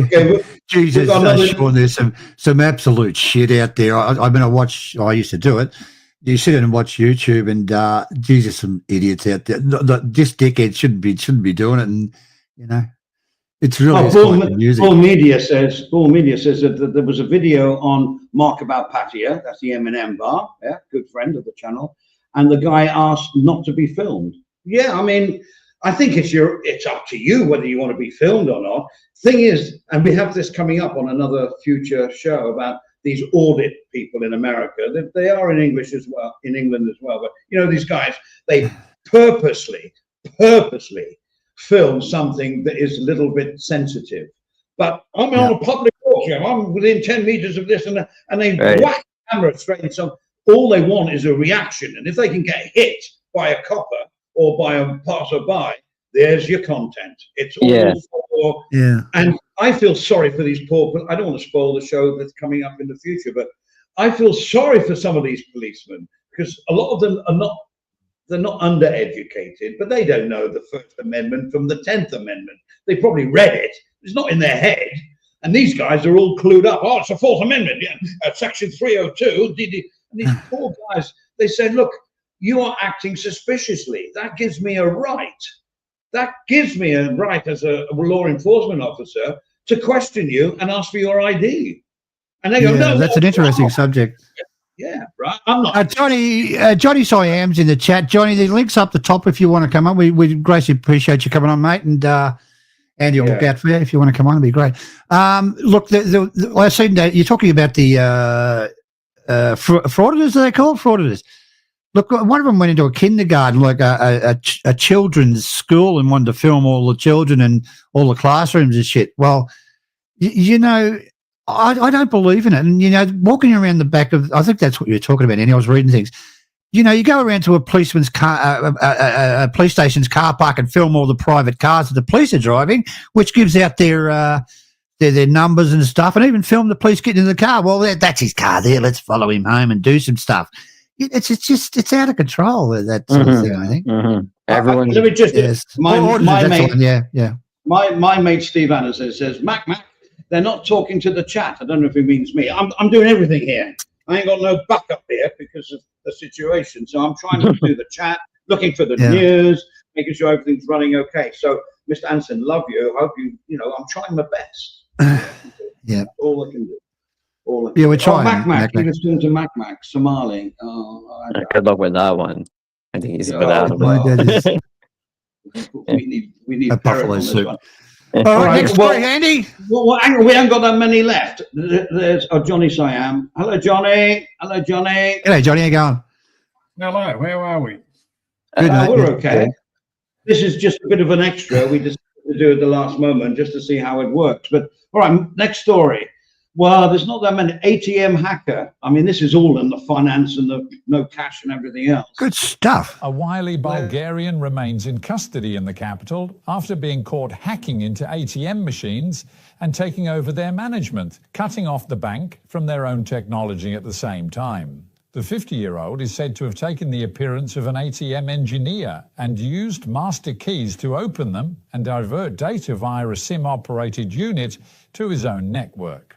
Jesus, Sean, there's some absolute shit out there. I used to do it. You sit in and watch YouTube, and Jesus, some idiots out there. This dickhead shouldn't be doing it, and it's really Bull Media says that there was a video on Mark about Pattaya. That's the M&M bar. Yeah, good friend of the channel, and the guy asked not to be filmed. Yeah, I mean, I think it's up to you whether you want to be filmed or not. Thing is, and we have this coming up on another future show about these audit people in America. They are in English as well, in England as well. But these guys, they purposely film something that is a little bit sensitive. But I'm on a public walk, I'm within 10 meters of this, and they whack the camera straight in. So all they want is a reaction, and if they can get hit by a copper or by a passerby, there's your content. It's all for, and I feel sorry for these poor, I don't want to spoil the show that's coming up in the future, but I feel sorry for some of these policemen, because a lot of them they're not undereducated, but they don't know the First Amendment from the 10th Amendment. They probably read it. It's not in their head. And these guys are all clued up. Oh, it's the Fourth Amendment, Section 302. And these poor guys, they said, look, you are acting suspiciously. That gives me a right. That gives me a right as a law enforcement officer to question you and ask for your ID. And they go, no, that's an interesting subject. Yeah, right. I'm not. Johnny Siam's in the chat. Johnny, the link's up the top if you want to come on. We greatly appreciate you coming on, mate. And Andy will look out for you if you want to come on. It'd be great. Look, I've seen that you're talking about the frauditors. Are they called frauditors? Look, one of them went into a kindergarten, like a children's school, and wanted to film all the children and all the classrooms and shit. Well, you know, I don't believe in it. And, you know, walking around the back of, I think that's what you're talking about, Andy. I was reading things. You know, you go around to a policeman's car, a police station's car park and film all the private cars that the police are driving, which gives out their numbers and stuff, and even film the police getting in the car. Well, that's his car there. Let's follow him home and do some stuff. It's out of control, that sort of thing, I think. Everyone. Let me just, Yes. my mate, yeah. my mate Steve Anderson says, Mac, they're not talking to the chat. I don't know if he means me. I'm doing everything here. I ain't got no backup here because of the situation. So I'm trying to do the chat, looking for the news, making sure everything's running okay. So, Mr. Anderson, love you. Hope you know, I'm trying my best. Yeah. All I can do. Yeah, we're trying. Mac. He was doing to Mac, Somali. Good luck with that one. I think he's a bit out of it. We need a buffalo on this soup. one. All right, next story, Andy. Well, hang on, we haven't got that many left. There's Johnny Siam. Hello, Johnny. Hello, Johnny. How you going? Hello, how are we? Good, mate. We're okay. This is just a bit of an extra. We decided to do at the last moment just to see how it works. But all right, next story. Well, there's not that many. ATM hacker. I mean, this is all in the finance and the no cash and everything else. Good stuff. A wily Bulgarian remains in custody in the capital after being caught hacking into ATM machines and taking over their management, cutting off the bank from their own technology at the same time. The 50-year-old is said to have taken the appearance of an ATM engineer and used master keys to open them and divert data via a SIM-operated unit to his own network.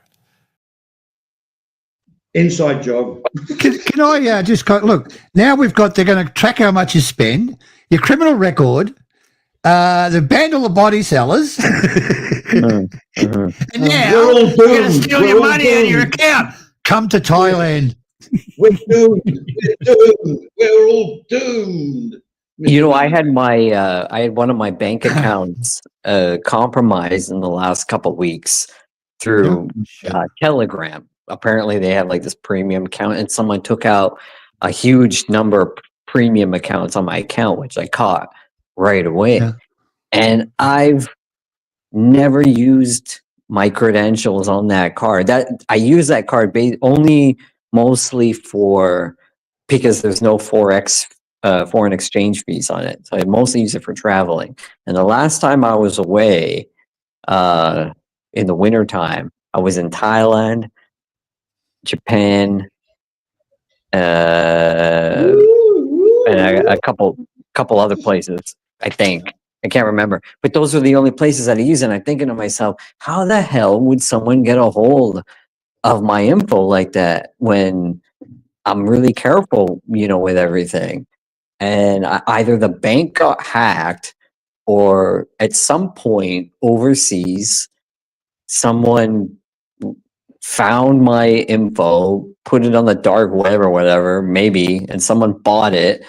Inside job. Can I just go, look, now they're going to track how much you spend, your criminal record, they've banned all the body sellers, and now We're all doomed. they're going to steal your money out of your account. Come to Thailand. We're doomed. We're doomed. We're all doomed. You know, I had one of my bank accounts compromised in the last couple of weeks through Telegram. Apparently they have like this premium account, and someone took out a huge number of premium accounts on my account, which I caught right away. Yeah. And I've never used my credentials on that card. That I use that card only mostly because there's no forex foreign exchange fees on it. So I mostly use it for traveling. And the last time I was away in the wintertime, I was in Thailand, Japan, and a couple other places, I think. I can't remember. But those are the only places that I use. And I'm thinking to myself, how the hell would someone get a hold of my info like that when I'm really careful, you know, with everything? And either the bank got hacked, or at some point overseas, someone found my info, put it on the dark web or whatever, maybe, and someone bought it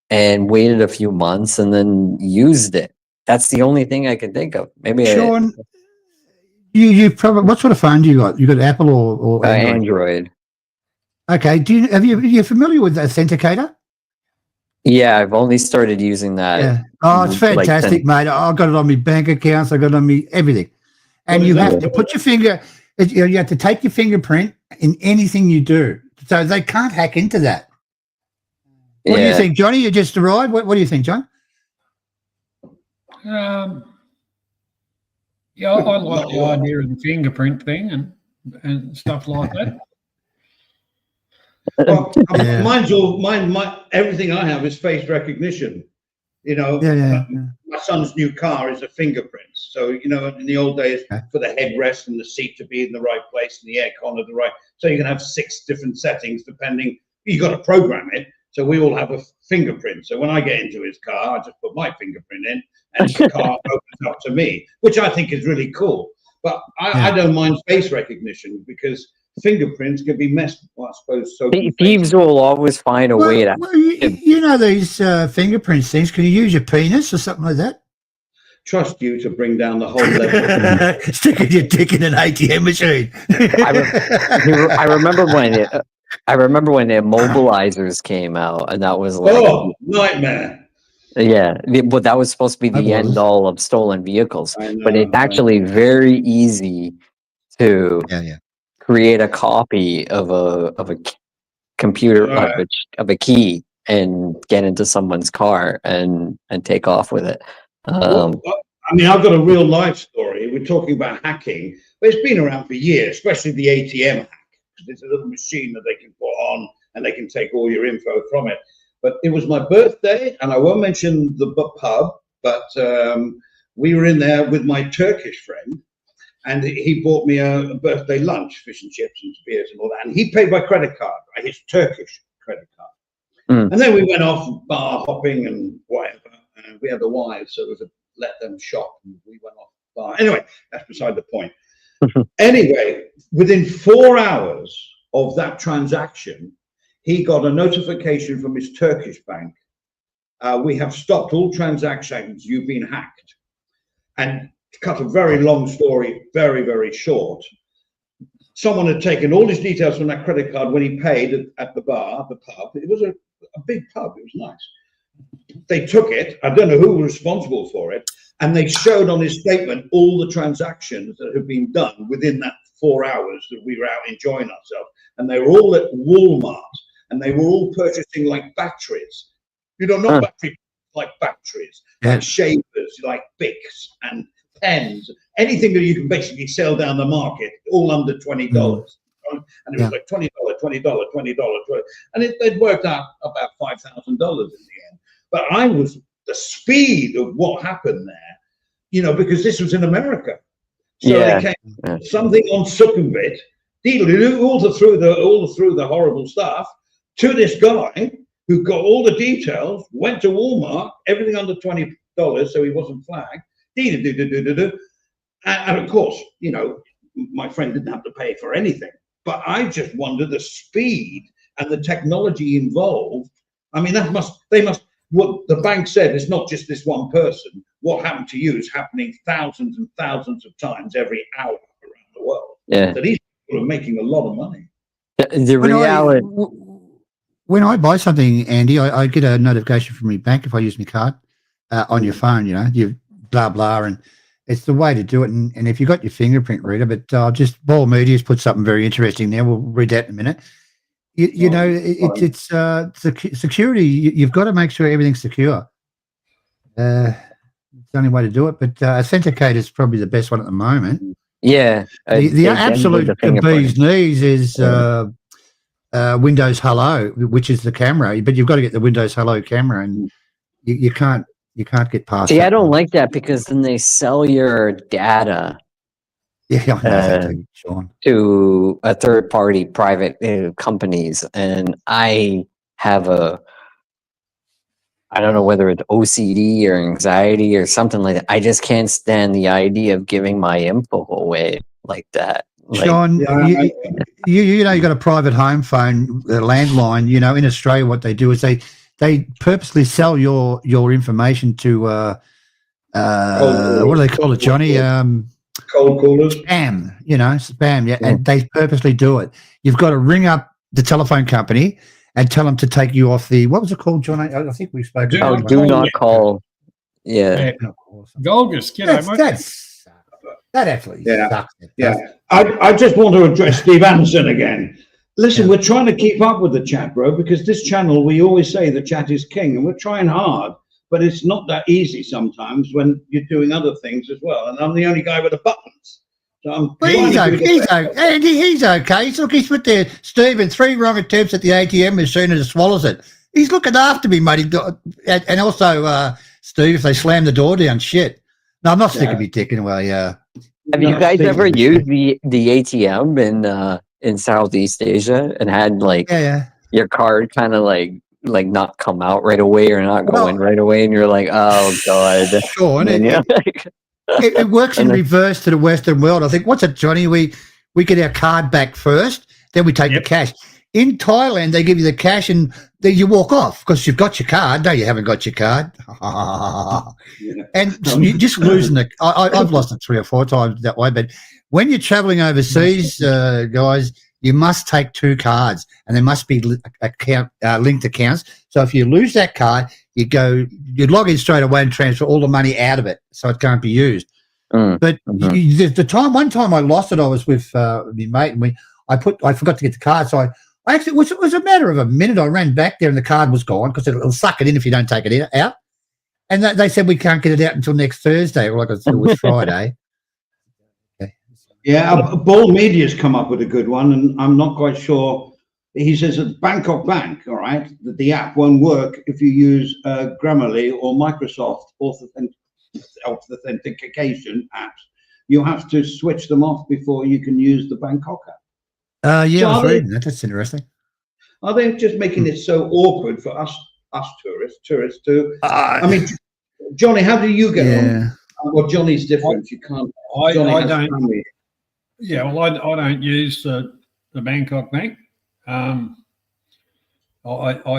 and waited a few months and then used it. That's the only thing I can think of. Maybe Sean, you probably, what sort of phone do you got? You got Apple or Android? Okay. Are you familiar with Authenticator? Yeah, I've only started using that. Yeah. Oh, it's fantastic, mate. I've got it on my bank accounts. I've got it on me everything. And you have to put your finger. You have to take your fingerprint in anything you do, so they can't hack into that. What do you think, Johnny? You just arrived. What do you think, John? Yeah, I like the idea of the fingerprint thing and stuff like that. Well, mine. Everything I have is face recognition. You know, my son's new car is a fingerprint. So, you know, in the old days, for the headrest and the seat to be in the right place and the aircon at the right. So you can have 6 different settings depending. You got to program it. So we all have a fingerprint. So when I get into his car, I just put my fingerprint in, and the car opens up to me, which I think is really cool. But I don't mind face recognition because fingerprints can be messed. Well, I suppose so. Thieves will always find a way to. Well, you know these fingerprint things. Can you use your penis or something like that? Trust you to bring down the whole level. Sticking your dick in an ATM machine. I remember when I remember when the immobilizers came out, and that was like, Oh, nightmare. yeah, but that was supposed to be the end all of stolen vehicles. I But it's know. actually very easy to Yeah. create a copy of a computer Right. of a key and get into someone's car and take off with it. Well, I mean, I've got a real life story. We're talking about hacking, but it's been around for years, especially the ATM hack. There's a little machine that they can put on and they can take all your info from it. But it was my birthday, and I won't mention the pub, but we were in there with my Turkish friend, and he bought me a birthday lunch, fish and chips and beers and all that. And he paid by credit card, his Turkish credit card. And then we went off bar hopping and whatever. And we had the wives, so it was let them shop, and we went off bar. Anyway, that's beside the point. Anyway, within 4 hours of that transaction, he got a notification from his Turkish bank. We have stopped all transactions. You've been hacked. And to cut a very long story very, very short, someone had taken all his details from that credit card when he paid at the bar, the pub. It was a big pub. It was nice. They took it. I don't know who was responsible for it. And they showed on his statement all the transactions that had been done within that 4 hours that we were out enjoying ourselves. And they were all at Walmart, and they were all purchasing like batteries. You know, not batteries, like batteries, like shavers, like Bics and pens, anything that you can basically sell down the market, all under $20. And it was like $20, $20. And it worked out about $5,000 in the end. But the speed of what happened there, you know, because this was in America. So they came something on Sukhumvit, all through the horrible stuff, to this guy who got all the details, went to Walmart, everything under $20, so he wasn't flagged. And of course, you know, my friend didn't have to pay for anything. But I just wonder the speed and the technology involved. I mean, what the bank said is not just this one person. What happened to you is happening thousands and thousands of times every hour around the world. Yeah. So these people are making a lot of money. The reality. When I buy something, Andy, I get a notification from my bank if I use my card on your phone, you know, you blah, blah, and it's the way to do it. And if you've got your fingerprint reader, but just Ball Media's put something very interesting there. We'll read that in a minute. You know, it's security. You've got to make sure everything's secure. It's the only way to do it. But Authenticator is probably the best one at the moment. Yeah. The absolute bee's knees is Windows Hello, which is the camera. But you've got to get the Windows Hello camera, and you can't get past. See, I don't like that because then they sell your data. Yeah, I know Sean. To a third-party private companies, and I have I don't know whether it's OCD or anxiety or something like that. I just can't stand the idea of giving my info away like that. Sean, you know, you got a private home phone, a landline. You know, in Australia, what they do is they purposely sell your information to what do they call it, Johnny? Cold callers. Spam, you know, spam. Yeah, and they purposely do it. You've got to ring up the telephone company and tell them to take you off the, what was it called, John? I think we spoke about do not call. Yeah. Golgus, that actually sucks. Yeah. I just want to address Steve Anderson again. Listen, we're trying to keep up with the chat, bro, because this channel, we always say the chat is king, and we're trying hard. But it's not that easy sometimes when you're doing other things as well. And I'm the only guy with the buttons. So he's okay. He's with there, Stephen, 3 wrong attempts at the ATM machine and it swallows it. He's looking after me, mate. And also, Steve, if they slam the door down, shit. No, I'm not sticking my dick in. Well, yeah. Have you guys ever used the ATM in Southeast Asia and had your card kind of like not come out right away or not go in right away, and you're like, oh god. Sure, and it works in reverse to the Western world. I think, what's it, Johnny? We get our card back first, then we take the cash. In Thailand, they give you the cash and then you walk off because you've got your card. No, you haven't got your card. And you're just losing it. I've lost it 3 or 4 times that way. But when you're traveling overseas, guys, you must take 2 cards, and there must be linked accounts. So if you lose that card, you log in straight away and transfer all the money out of it, so it can't be used. But one time I lost it, I was with my mate, and I forgot to get the card, so I actually it was a matter of a minute. I ran back there, and the card was gone because it'll suck it in if you don't take it out. And they said we can't get it out until next Thursday. Well, it was Friday. Okay. Yeah, Ball Media's come up with a good one, and I'm not quite sure. He says at Bangkok Bank, all right, that the app won't work if you use Grammarly or Microsoft authentication apps. You have to switch them off before you can use the Bangkok app. I So was reading that. That's interesting. Are they just making it so awkward for us tourists to? I mean, Johnny, how do you get on? Well, Johnny's different. You can't. I don't. Family. Yeah, well, I don't use the Bangkok Bank. I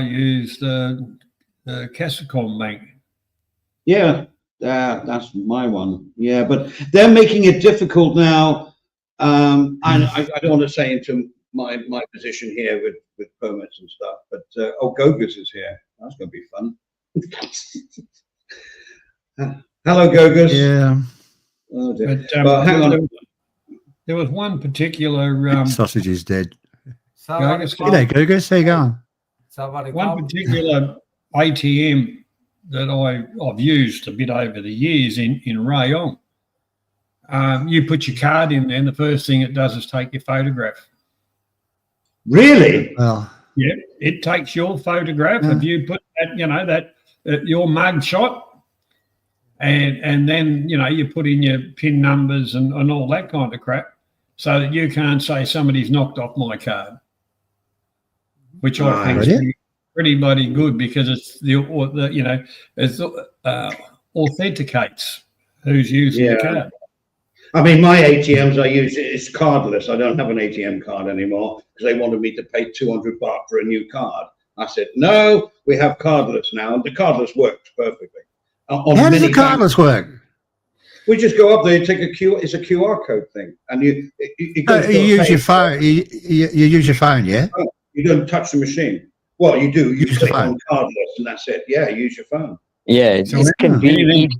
use the Cassicom Bank. Yeah, that's my one. Yeah, but they're making it difficult now. I don't want to say into my position here with permits and stuff, but Gogus is here. That's going to be fun. Hello, Gogus. Yeah. Oh, dear. But, hang on. There was one particular sausage is dead. Gogus, G'day, Gogus. How you going? one particular ATM that I've used a bit over the years in Rayong. You put your card in there, and the first thing it does is take your photograph. Really? Well, Yeah, it takes your photograph. If you put that, your mug shot, and then you put in your PIN numbers and all that kind of crap, so that you can't say somebody's knocked off my card, which I think is pretty bloody good, because it's it authenticates who's using the card. I mean, my ATMs I use is cardless. I don't have an ATM card anymore because they wanted me to pay 200 baht for a new card. I said, no, we have cardless now. And the cardless works perfectly. how does the cardless work? We just go up there, you take it's a QR code thing. And you use your phone. You use your phone, yeah? Oh, you don't touch the machine. Well, you do. You Use click the phone. on cardless and that's it. Yeah, use your phone. Yeah, it's convenient. Each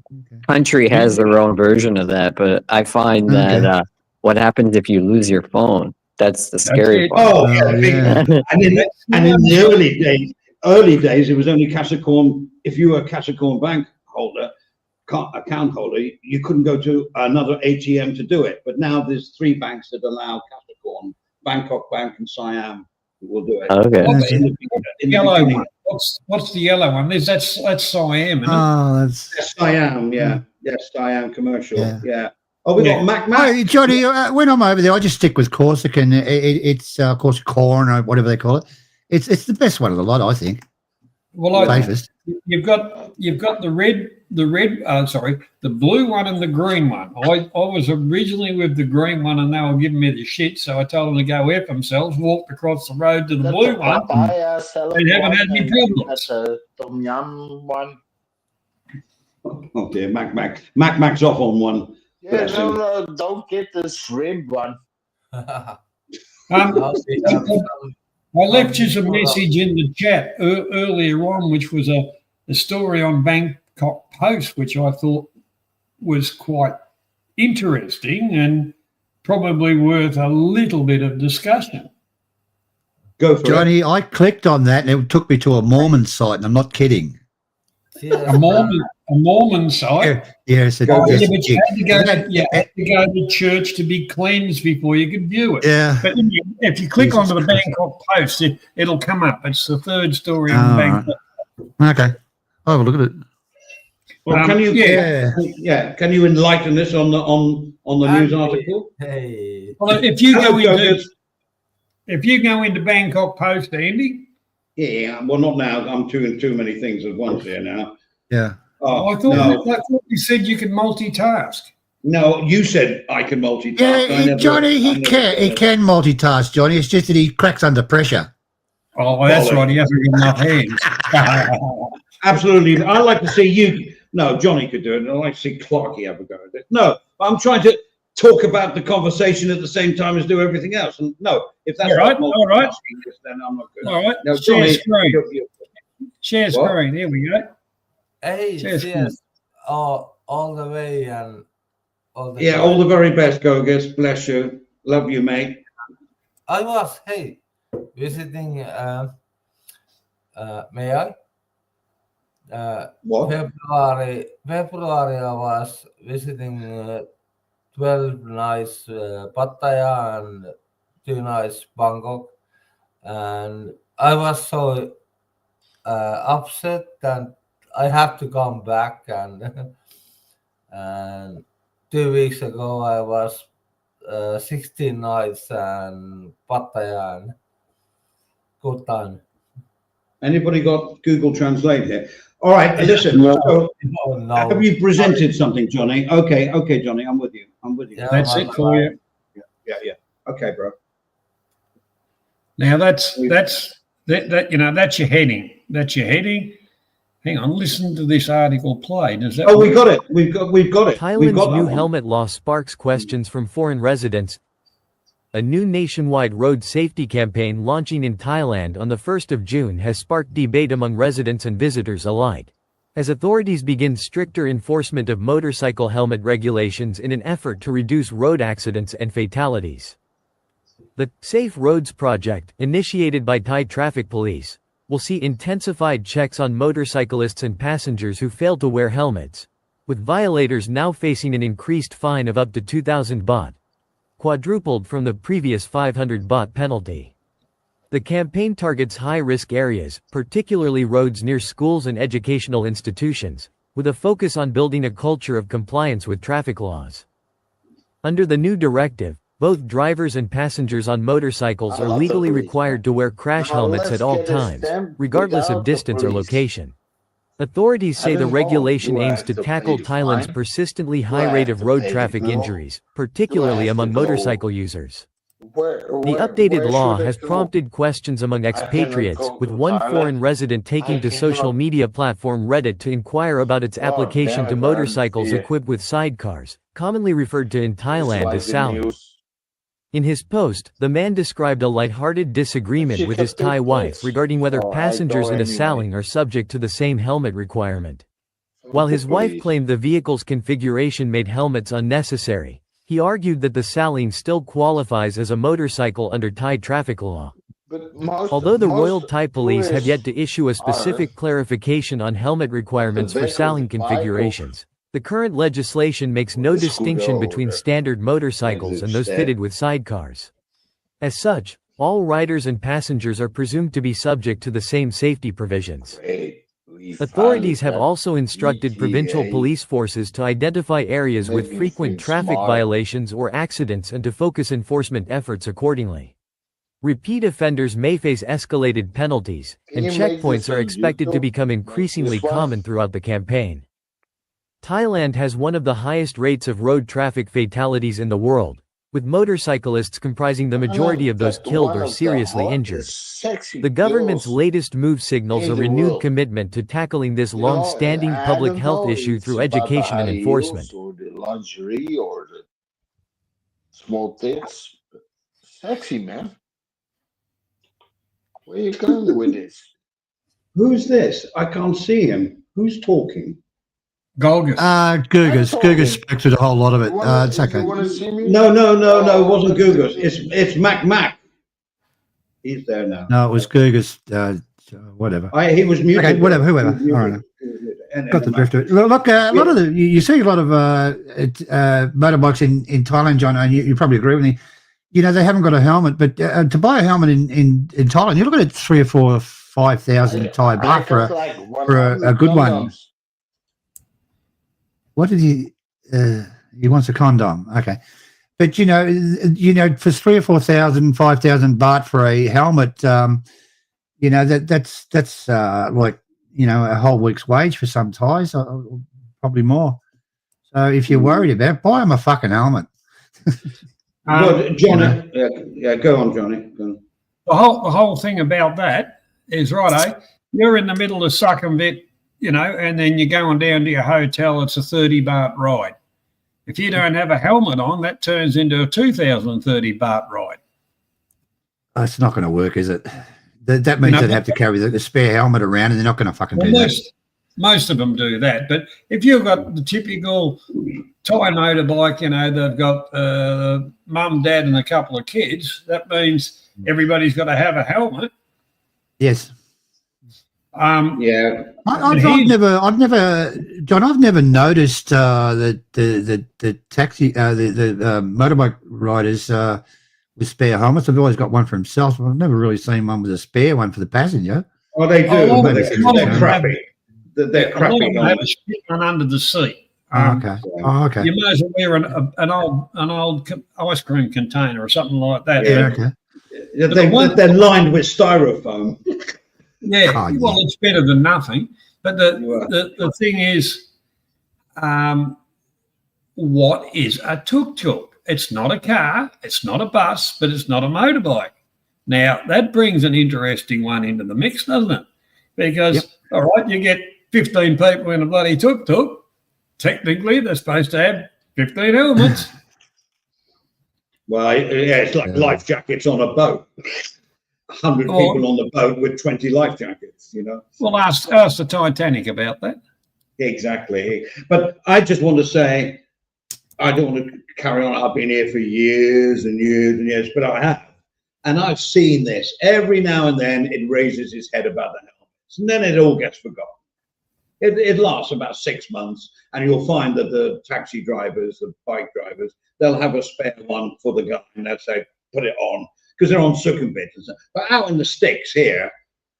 country has their own version of that, but I find that what happens if you lose your phone? That's the scary part. Oh, yeah. And in the early days, it was only Capricorn. If you were a Capricorn bank holder, account holder, you couldn't go to another ATM to do it. But now there's 3 banks that allow Capricorn: Bangkok Bank and Siam will do it. Okay. Yellow one. What's the yellow one? That's Siam. That's Siam. Yeah. Yes, Siam commercial. Yeah. Oh, we got Mac. Hey, Johnny, when I'm over there, I just stick with Corsican. It's Corsicorn or whatever they call it. It's the best one of the lot, I think. Well, safest. You've got the blue one and the green one. I was originally with the green one, and they were giving me the shit, so I told them to go F themselves, walked across the road to the blue one, and haven't had any problems. Tom yum one. Oh dear, Mac's off on one. Yeah, no, don't get the shrimp one. I left you a message in the chat earlier on, which was a story on Bangkok Post, which I thought was quite interesting and probably worth a little bit of discussion. Go for Johnny, it. I clicked on that and it took me to a Mormon site, and I'm not kidding. A Mormon site? Yeah, so but you had to go to church to be cleansed before you could view it. Yeah. But if you click onto the Bangkok Post, it'll come up. It's the 3rd story on Bangkok. Okay. I'll have a look at it. Well, can you enlighten us on the news article? Hey. Well, if you go into Bangkok Post, Andy. Yeah, well, not now. I'm doing too many things at once here now. Yeah. I thought you said you could multitask. No, you said I can multitask. Yeah, Johnny, he can multitask, Johnny. It's just that he cracks under pressure. Oh, that's right. He hasn't got enough hands. Absolutely. I like to see you. No, Johnny could do it. I like to see Clarky have a go at it. No, I'm trying to. talk about the conversation at the same time as do everything else. And no, if that's All right, not all right. multitasking, then I'm not good. All right, Now, share Johnny, screen. Share What? screen. Here we go. Hey, Cheers, cheers. All the way and all the Yeah, time. all the very best, Gogus. Bless you. Love you, mate. I was visiting may I? What? February I was visiting 12 nights Pattaya and 2 nights Bangkok, and I was so upset and I have to come back, and and 2 weeks ago I was 16 nights and Pattaya, and good time. Anybody got Google Translate here? All right, listen. No. So, No. have you presented something, Johnny? Okay, Johnny, I'm with you. Yeah, That's it for you. Yeah. Okay, bro. Now that's you know, that's your heading. That's your heading. Hang on, listen to this article play. Does that? Oh, we got it. We've got it. We've got Thailand's that new one. helmet law sparks questions from foreign residents. A new nationwide road safety campaign launching in Thailand on the 1st of June has sparked debate among residents and visitors alike, as authorities begin stricter enforcement of motorcycle helmet regulations in an effort to reduce road accidents and fatalities. The Safe Roads Project, initiated by Thai Traffic Police, will see intensified checks on motorcyclists and passengers who fail to wear helmets, with violators now facing an increased fine of up to 2,000 baht, quadrupled from the previous 500 baht penalty. The campaign targets high-risk areas, particularly roads near schools and educational institutions, with a focus on building a culture of compliance with traffic laws. Under the new directive, both drivers and passengers on motorcycles are legally required to wear crash helmets at all times, regardless of distance or location. Authorities say the regulation aims to tackle Thailand's persistently high rate of road traffic injuries, particularly among motorcycle users. The updated law has prompted questions among expatriates, with one foreign resident taking to social media platform Reddit to inquire about its application to motorcycles equipped with sidecars, commonly referred to in Thailand as saling. In his post, the man described a lighthearted disagreement with his Thai wife regarding whether passengers in a saling are subject to the same helmet requirement. While his wife claimed the vehicle's configuration made helmets unnecessary, he argued that the saling still qualifies as a motorcycle under Thai traffic law. Although the Royal Thai Police have yet to issue a specific clarification on helmet requirements for saling configurations, the current legislation makes no distinction between standard motorcycles and those fitted with sidecars. As such, all riders and passengers are presumed to be subject to the same safety provisions. Authorities have also instructed provincial police forces to identify areas with frequent traffic violations or accidents and to focus enforcement efforts accordingly. Repeat offenders may face escalated penalties, and checkpoints are expected to become increasingly common throughout the campaign. Thailand has one of the highest rates of road traffic fatalities in the world, with motorcyclists comprising the majority of those killed or seriously injured. The government's latest move signals a renewed commitment to tackling this long-standing public health issue through education and enforcement. Or the lingerie or the small tits. Sexy, man. Where are you going with this? Who's this? I can't see him. Who's talking? Golgus. Gugus spoke to the whole lot of it. It's okay. No, it wasn't Gugus. It's Mac. He's there now. No, it was Gugus. Whatever. He was muted. Okay, whatever, whoever. All right. Got the drift of it. Look, a lot of you see a lot of motorbikes in Thailand, John, and you probably agree with me. You know, they haven't got a helmet, but to buy a helmet in Thailand, you're looking at 3,000 or 4,000 or 5,000 Thai baht for a good one. What did he wants a condom. Okay. But you know, for 3,000 or 4,000, 5,000 baht for a helmet, you know, that's like, you know, a whole week's wage for some Thais, probably more. So if you're worried about it, buy them a fucking helmet. Johnny, go on, Johnny. Go on. The whole thing about that is, righto, you're in the middle of Sukhumvit, you know, and then you're going down to your hotel, it's a 30 baht ride. If you don't have a helmet on, that turns into a 2,030 baht ride. It's not going to work, is it? That means they'd have to carry the spare helmet around, and they're not going to fucking do that. Most of them do that. But if you've got the typical Thai motorbike, they've got mum, dad, and a couple of kids, that means everybody's got to have a helmet. Yes. Yeah. I've never, John. I've never noticed the taxi, the motorbike riders with spare helmets. I've always got one for himself. I've never really seen one with a spare one for the passenger. Oh, they do. But they're crappy. They're A lot of crappy. them have a split one under the seat. Okay. Okay. You might as well wear an old ice cream container or something like that. Yeah. Okay. They're lined with styrofoam. Yeah, Oh, yeah. well, it's better than nothing. But the thing is, what is a tuk-tuk? It's not a car, it's not a bus, but it's not a motorbike. Now, that brings an interesting one into the mix, doesn't it? Because, all right, you get 15 people in a bloody tuk-tuk. Technically, they're supposed to have 15 helmets. Well, yeah, it's like life jackets on a boat. 100 people on the boat with 20 life jackets, Well, ask the Titanic about that. Exactly. But I just want to say, I don't want to carry on. I've been here for years and years and years, but I have. And I've seen this. Every now and then it raises its head about the helmets, and then it all gets forgotten. It lasts about 6 months, and you'll find that the taxi drivers, the bike drivers, they'll have a spare one for the guy, and they'll say, put it on, because they're on Sukhumvit and stuff. But out in the sticks here,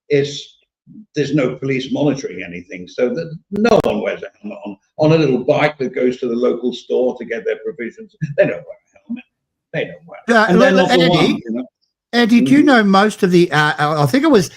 there's no police monitoring anything, so that no one wears a helmet on a little bike that goes to the local store to get their provisions. They don't wear a helmet. They don't wear it. And they're not the one, Andy, do you know most of the, I think it was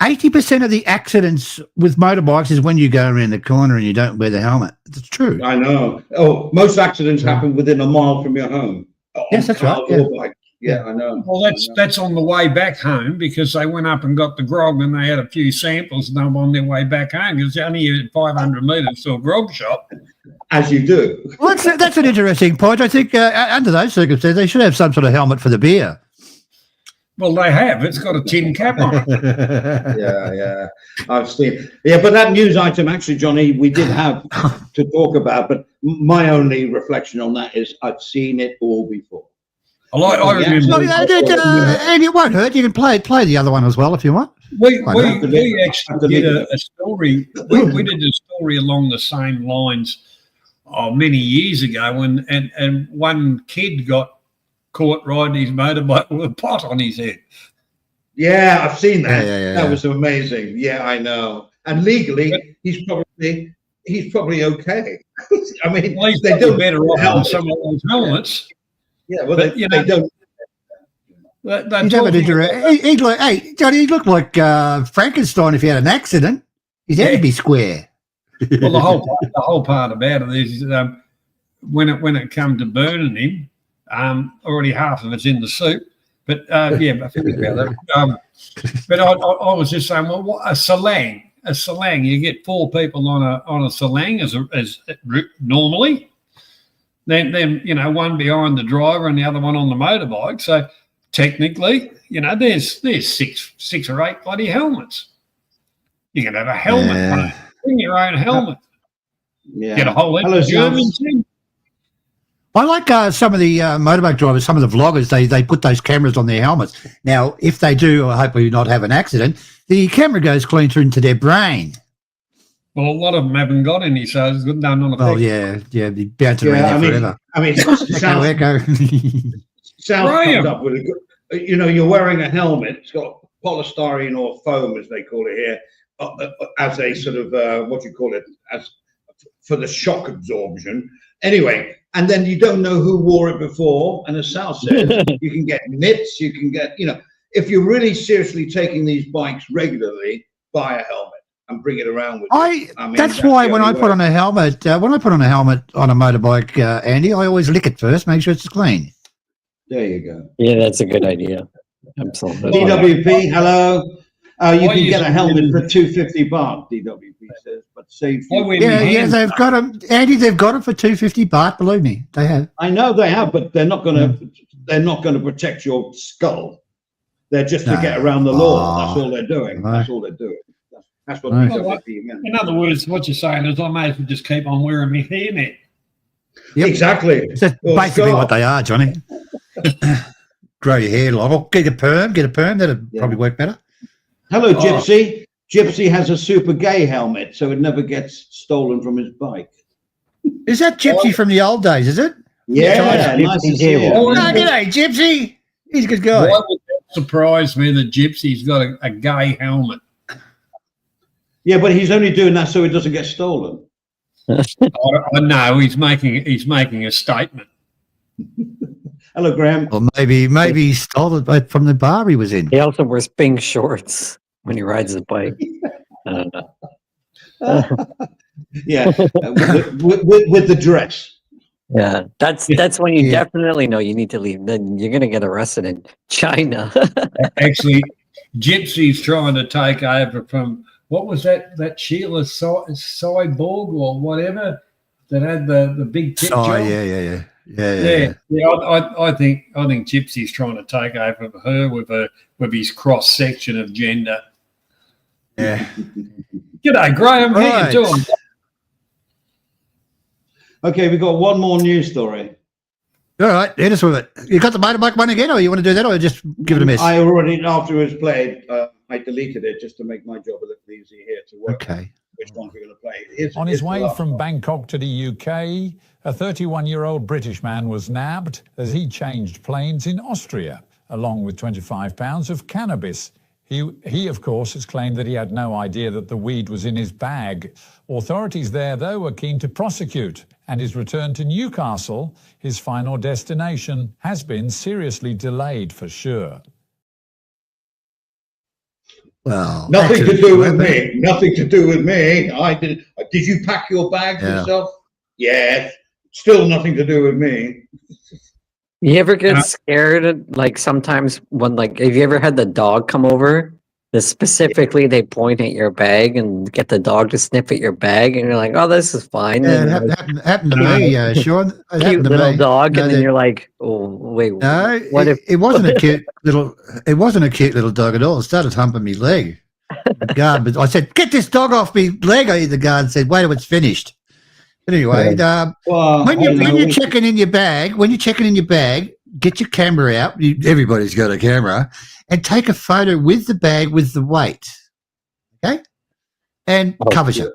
80% of the accidents with motorbikes is when you go around the corner and you don't wear the helmet. It's true. I know. Oh, most accidents happen within a mile from your home. Yes, that's right. Bike. Yeah, I know. Well, that's on the way back home, because they went up and got the grog and they had a few samples and they were on their way back home, because they only had 500 metres to a grog shop. As you do. Well, that's an interesting point. I think under those circumstances, they should have some sort of helmet for the beer. Well, they have. It's got a tin cap on it. Yeah. I've seen. Yeah, but that news item, actually, Johnny, we did have to talk about, but my only reflection on that is I've seen it all before. I remember. And it won't hurt. You can play the other one as well if you want. We actually did a story. We did a story along the same lines many years ago, and one kid got caught riding his motorbike with a pot on his head. Yeah, I've seen that. Yeah. That was amazing. Yeah, I know. And legally, he's probably okay. I mean, Well, he's they do better off than some of those helmets. Yeah, well, But, they don't. Hey, Johnny, he'd look like Frankenstein if he had an accident. His head would be square. Well, the whole part about it is when it come to burning him, already half of it's in the soup. But I think about that. But I was just saying, well, what a salang. You get 4 people on a salang as normally. Then one behind the driver and the other one on the motorbike. So technically, there's six or 8 bloody helmets. You can have a helmet. Bring your own helmet. Yeah. Get a whole heap of Germans in. I like some of the motorbike drivers, some of the vloggers, they put those cameras on their helmets. Now, if they do, hopefully not have an accident, the camera goes clean through into their brain. Well, a lot of them haven't got any, so it's good done on a Oh, yeah, they're bouncing around there forever. I mean, Echo. South comes up with a good, you're wearing a helmet. It's got polystyrene or foam, as they call it here, as a sort of, as for the shock absorption. Anyway, and then you don't know who wore it before. And as Sal says, you can get nits, you can get, if you're really seriously taking these bikes regularly, buy a helmet and bring it around with you. That's why when I put on a helmet, on a motorbike, Andy, I always lick it first, make sure it's clean. There you go. Yeah, that's a good idea. Absolutely. DWP, hello. You I can used get a to helmet live for in- 250 baht, DWP says, but save I you. wear my Yeah, hands they've up. got them, Andy. They've got them for 250 baht. Believe me, they have. I know they have, but they're not going to protect your skull. They're just to get No. around the law. That's Oh, all they're doing. no. That's all they're doing. That's what No. DWP meant. In other words, what you're saying is I may as well just keep on wearing my hairnet. Yep. Exactly. That's Or basically what scarf. they are, Johnny. Grow your hair long, or get a perm. That'd Yeah. probably work better. Hello, Oh. Gypsy. Gypsy has a super gay helmet, so it never gets stolen from his bike. Is that Gypsy from the old days? Is it? Yeah, Gypsy nice to see gay him. one. Oh, g'day, Gypsy. He's a good Why guy. would that surprise me that Gypsy's got a gay helmet? Yeah, but he's only doing that so it doesn't get stolen. I know he's making a statement. Hello, Graham. Or maybe he stole it from the bar he was in. He also wears pink shorts when he rides his bike. I don't know. Yeah, with the dress. Yeah, that's when you definitely know you need to leave. Then you're gonna get arrested in China. Actually, Gypsy's trying to take over from what was that Sheila Cyborg or whatever that had the big tit Oh, job? yeah. I think Gypsy's trying to take over her with his cross section of gender. Yeah. G'day, Graham. How Right. you doing? Okay, we've got one more news story. All right, hit us with it. You got the motorbike one again, or you want to do that, or just give it a miss? I already, after it was played, I deleted it just to make my job a little easier here to work. Okay. Which ones we're going to play? On his here's the way last from one. Bangkok to the UK, a 31-year-old British man was nabbed as he changed planes in Austria, along with 25 pounds of cannabis. He, of course, has claimed that he had no idea that the weed was in his bag. Authorities there, though, were keen to prosecute, and his return to Newcastle, his final destination, has been seriously delayed for sure. Well, Nothing to actually, do with me. Nothing to do with me. I did. Did you pack your bag Yeah. yourself? Yes. Still nothing to do with me. You ever get scared? Like sometimes when have you ever had the dog come over? Specifically, they point at your bag and get the dog to sniff at your bag, and you're like, "Oh, this is fine." Yeah, And it happened to me, Sean. It cute happened to little me. dog, No, and then you're like, "Oh, wait, No, what if?" it wasn't a cute little. It wasn't a cute little dog at all. It started humping me leg. The guard, but I said, "Get this dog off me leg." The guard said, "Wait till it's finished." But anyway, Well, when you're checking in your bag, get your camera out. Everybody's got a camera, and take a photo with the bag with the weight. Okay, and covers you.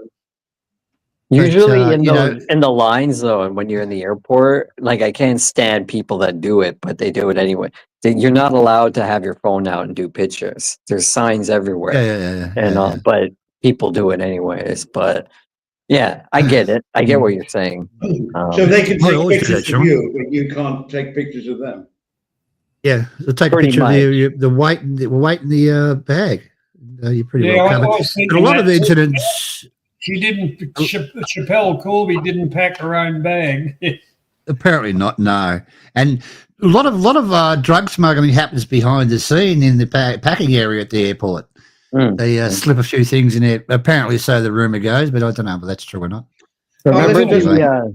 Usually But, in the lines though, and when you're in the airport, like I can't stand people that do it, but they do it anyway. You're not allowed to have your phone out and do pictures. There's signs everywhere, Yeah. but people do it anyways. But yeah, I get it. I get what you're saying. So they can I take always do pictures that, of Sean. you, but you can't take pictures of them. Yeah, so take a Pretty picture much. of the weight in the bag. You're pretty Yeah, well I covered. was But a thinking lot of that too. incidents, She didn't. Chappelle Corby didn't pack her own bag. apparently not. No, and a lot of drug smuggling happens behind the scene in the packing area at the airport. They slip a few things in there. Apparently, so the rumor goes, but I don't know if that's true or not. Remember anyway.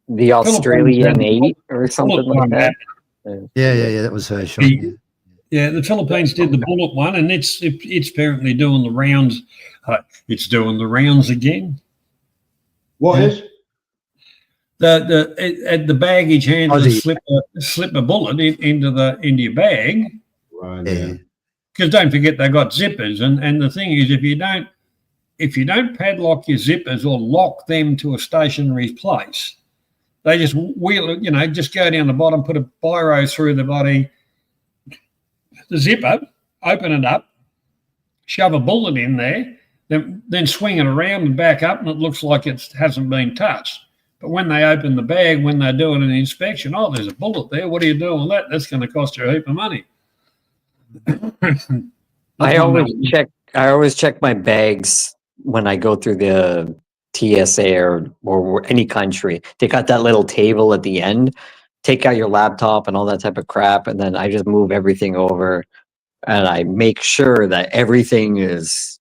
the Australian 8 or something like that? Yeah. That was her shot. Yeah. Yeah, the Philippines did the bullet one, and it's apparently doing the rounds. It's doing the rounds again. What is? The baggage handler Aussie. slip a bullet into your bag. Right. Yeah. Because don't forget they got zippers, and the thing is, if you don't padlock your zippers or lock them to a stationary place, they just wheel it. Just go down the bottom, put a biro through the body, the zipper, open it up, shove a bullet in there, then swing it around and back up, and it looks like it hasn't been touched. But when they open the bag, when they're doing an inspection, there's a bullet there. What are you doing with that? That's going to cost you a heap of money. I always check my bags when I go through the TSA or any country. They got that little table at the end. Take out your laptop and all that type of crap, and then I just move everything over and I make sure that everything is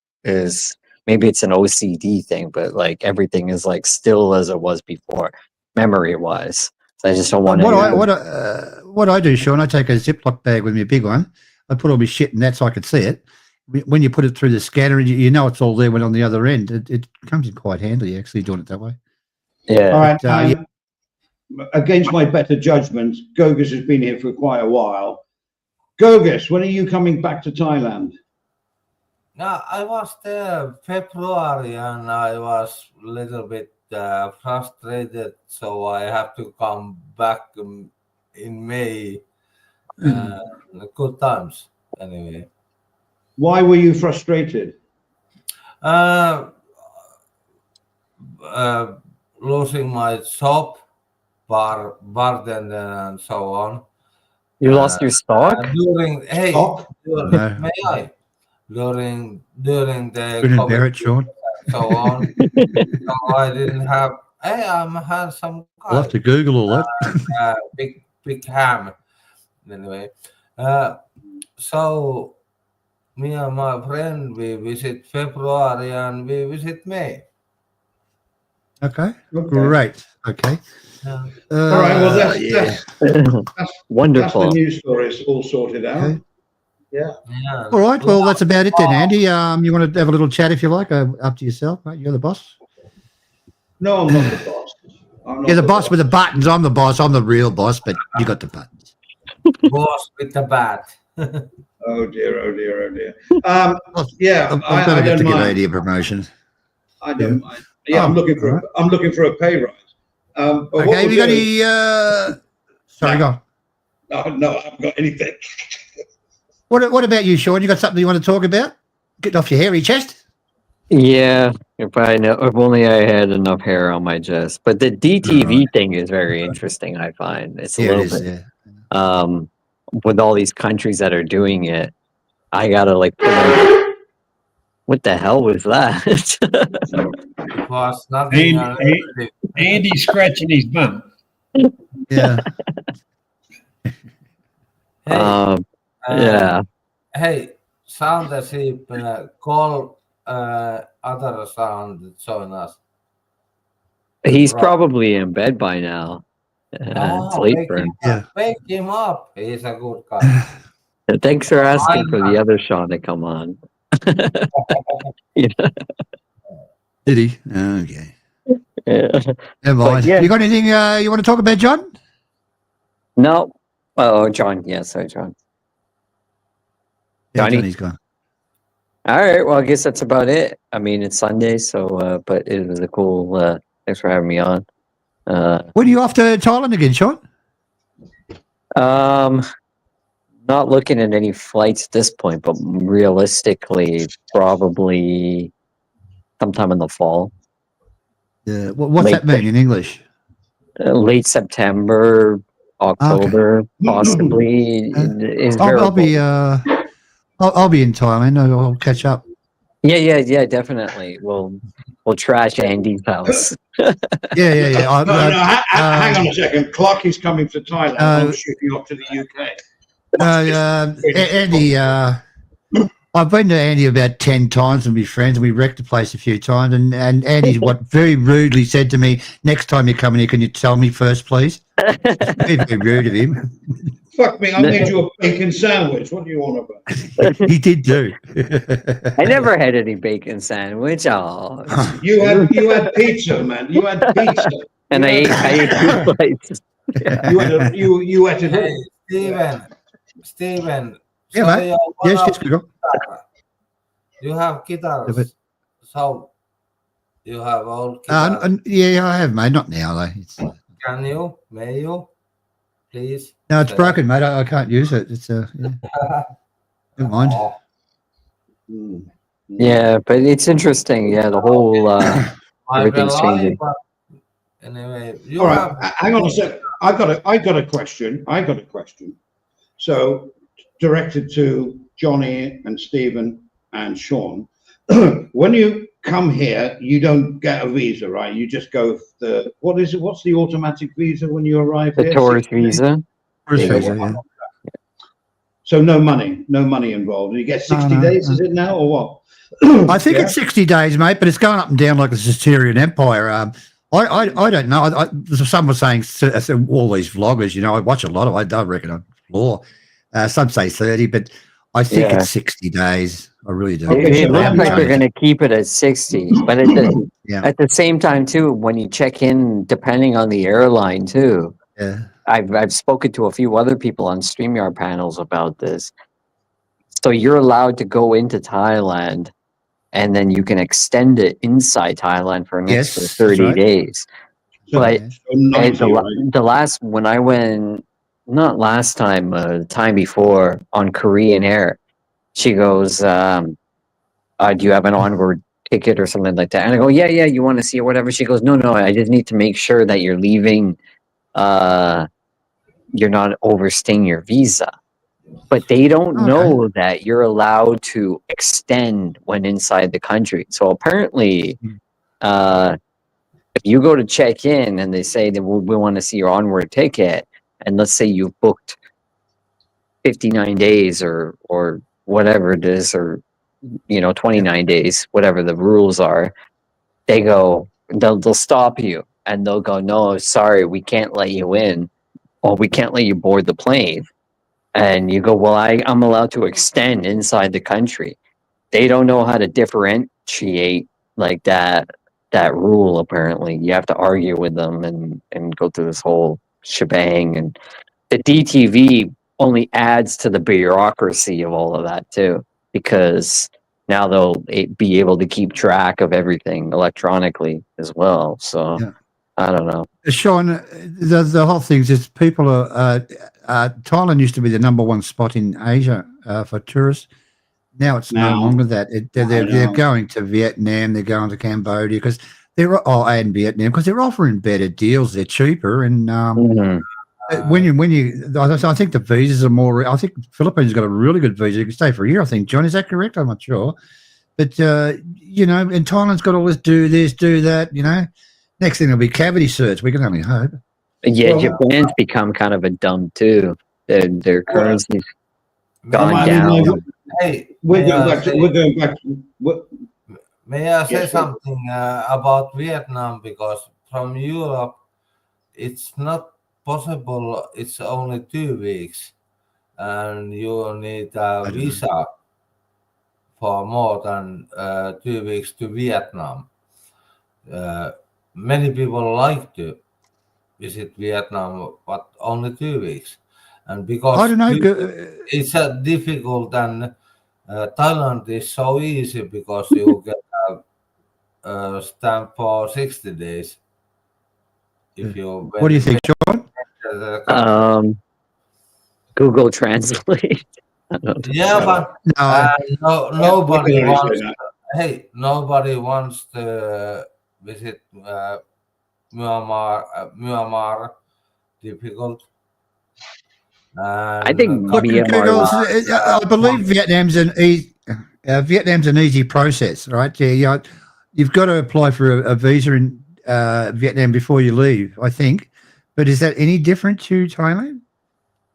maybe it's an OCD thing, but like everything is like still as it was before, memory wise. So I just don't want what I do, Sean, I take a Ziploc bag with me, a big one. I put all my shit in that so I can see it. When you put it through the scanner, you know it's all there when on the other end. It comes in quite handy, actually, doing it that way. Yeah. All right. Against my better judgment, Gogus has been here for quite a while. Gogus, when are you coming back to Thailand? No, I was there February and I was a little bit frustrated, so I have to come back in May. Good times, anyway. Why were you frustrated? Losing my job, bartender, and so on. You lost your stock? During No. may I? During the Couldn't bear it, Sean. so on. So I didn't have. Hey, I'm a handsome guy. I'll have to Google all that. Big ham. Anyway, so me and my friend, we visit February and we visit May. Okay. Great. Okay. Yeah. All right. Well, that's wonderful. That's the news stories all sorted out. Okay. Yeah. All right. Well, that's about it then, Andy. You want to have a little chat if you like? Up to yourself, mate. You're the boss. No, I'm not the boss. You're the boss with the buttons. I'm the boss. I'm the real boss, but you got the buttons. Boss with the bat. Oh dear. Yeah, I'm going to I have don't to give mind. Andy a promotion. I don't mind. Yeah, I'm looking for a pay rise. But what Okay. Have we'll you got do- any? Sorry, go on. No, I haven't got anything. What about you, Sean? You got something you want to talk about? Getting off your hairy chest? Yeah, if only I had enough hair on my chest. But the DTV thing is very interesting. I find it's a little bit. Yeah. With all these countries that are doing it, I gotta like. What the hell was that? It was nothing. Andy scratching his bum. Yeah. Yeah. Hey, sound as if call other sound join us. He's Right. probably in bed by now. It's late for him. Wake him up. He's a good guy. Thanks for asking for the other Sean to come on. Yeah. Did he? Okay. Yeah. Never mind. yeah. You got anything you want to talk about, John? No. Oh, John. Yeah, sorry, John. Yeah, Johnny? Johnny's gone. All right. Well, I guess that's about it. I mean, it's Sunday, so but it was a cool. Thanks for having me on. When are you off to Thailand again, Sean? Not looking at any flights at this point, but realistically, probably sometime in the fall. Yeah. What's that mean in English? Late September, October, possibly. Is I'll be I'll be in Thailand. I'll catch up. Yeah, definitely. We'll trash Andy's house. Yeah. Hang on a second. Clark is coming to Thailand. I'm shipping off to the UK. Andy, I've been to Andy about 10 times with my friends, and we wrecked the place a few times. And Andy, very rudely said to me, "Next time you come in here, can you tell me first, please?" Very, very rude of him. Fuck me, I made you a bacon sandwich. What do you want about? He did do. I never had any bacon sandwich. Oh, You had pizza, man. You had pizza. And I ate 2 plates. You had it all. Hey, Steven. Yeah, so mate. Yes, go. You have guitars. So you have all guitars. Yeah, I have, mate. Not now, though. Can you? May you? Please. No, it's broken, mate. I can't use it. It's yeah. Never mind. Yeah, but it's interesting. Yeah, the whole everything's changing. Anyway, all right. Hang on a sec. I got a question. So directed to Johnny and Stephen and Sean. When you come here, you don't get a visa, right? You just go what's the automatic visa when you arrive here? The tourist visa. Tourist visa, yeah. So no money involved. You get 60 days, is it now, or what? I think it's 60 days, mate, but it's going up and down like the Assyrian Empire. I don't know. Some were saying all these vloggers, you know, I watch a lot of. I reckon on floor. Some say 30, but I think it's 60 days. I really do. It looks like they're going to keep it at 60, but at the same time too, when you check in, depending on the airline too. Yeah. I've spoken to a few other people on StreamYard panels about this. So you're allowed to go into Thailand, and then you can extend it inside Thailand for an extra 30 days. But the last, when I went, not last time, time before on Korean Air, she goes, do you have an onward ticket or something like that? And I go, yeah, you want to see it, whatever. She goes, no, I just need to make sure that you're leaving, you're not overstaying your visa. But they don't know that you're allowed to extend when inside the country. So apparently, if you go to check in and they say that we want to see your onward ticket, and let's say you've booked 59 days or whatever it is, or 29 days, whatever the rules are, they'll stop you and they'll go, no, sorry, we can't let you in, or we can't let you board the plane. And you go, well, I'm allowed to extend inside the country. They don't know how to differentiate like that rule. Apparently, you have to argue with them and go through this whole shebang. And the DTV only adds to the bureaucracy of all of that too, because now they'll be able to keep track of everything electronically as well. So I don't know. Sean, the whole thing is just people are. Thailand used to be the number one spot in Asia for tourists. Now it's no longer that. They're going to Vietnam. They're going to Cambodia because and Vietnam because they're offering better deals. They're cheaper, and when you, I think the visas are more. I think Philippines got a really good visa. You can stay for a year. I think, John, is that correct? I'm not sure, but and Thailand's got all this, do this, do that. Next thing will be cavity search. We can only hope. Yeah, Japan's become kind of a dump too. Their currency's gone down. Hey, we're going back. May I say something about Vietnam? Because from Europe, it's not possible. It's only 2 weeks, and you need a visa for more than 2 weeks to Vietnam. Many people like to visit Vietnam, but only 2 weeks. And because I don't know, it's difficult, and Thailand is so easy because you get a stamp for 60 days. If you what do you think, Sean? Google Translate. Yeah, but nobody wants. Nobody wants to visit Myanmar. Difficult. I think I believe Vietnam's an easy process, right? Yeah, you've got to apply for a visa in Vietnam before you leave, I think. But is that any different to Thailand?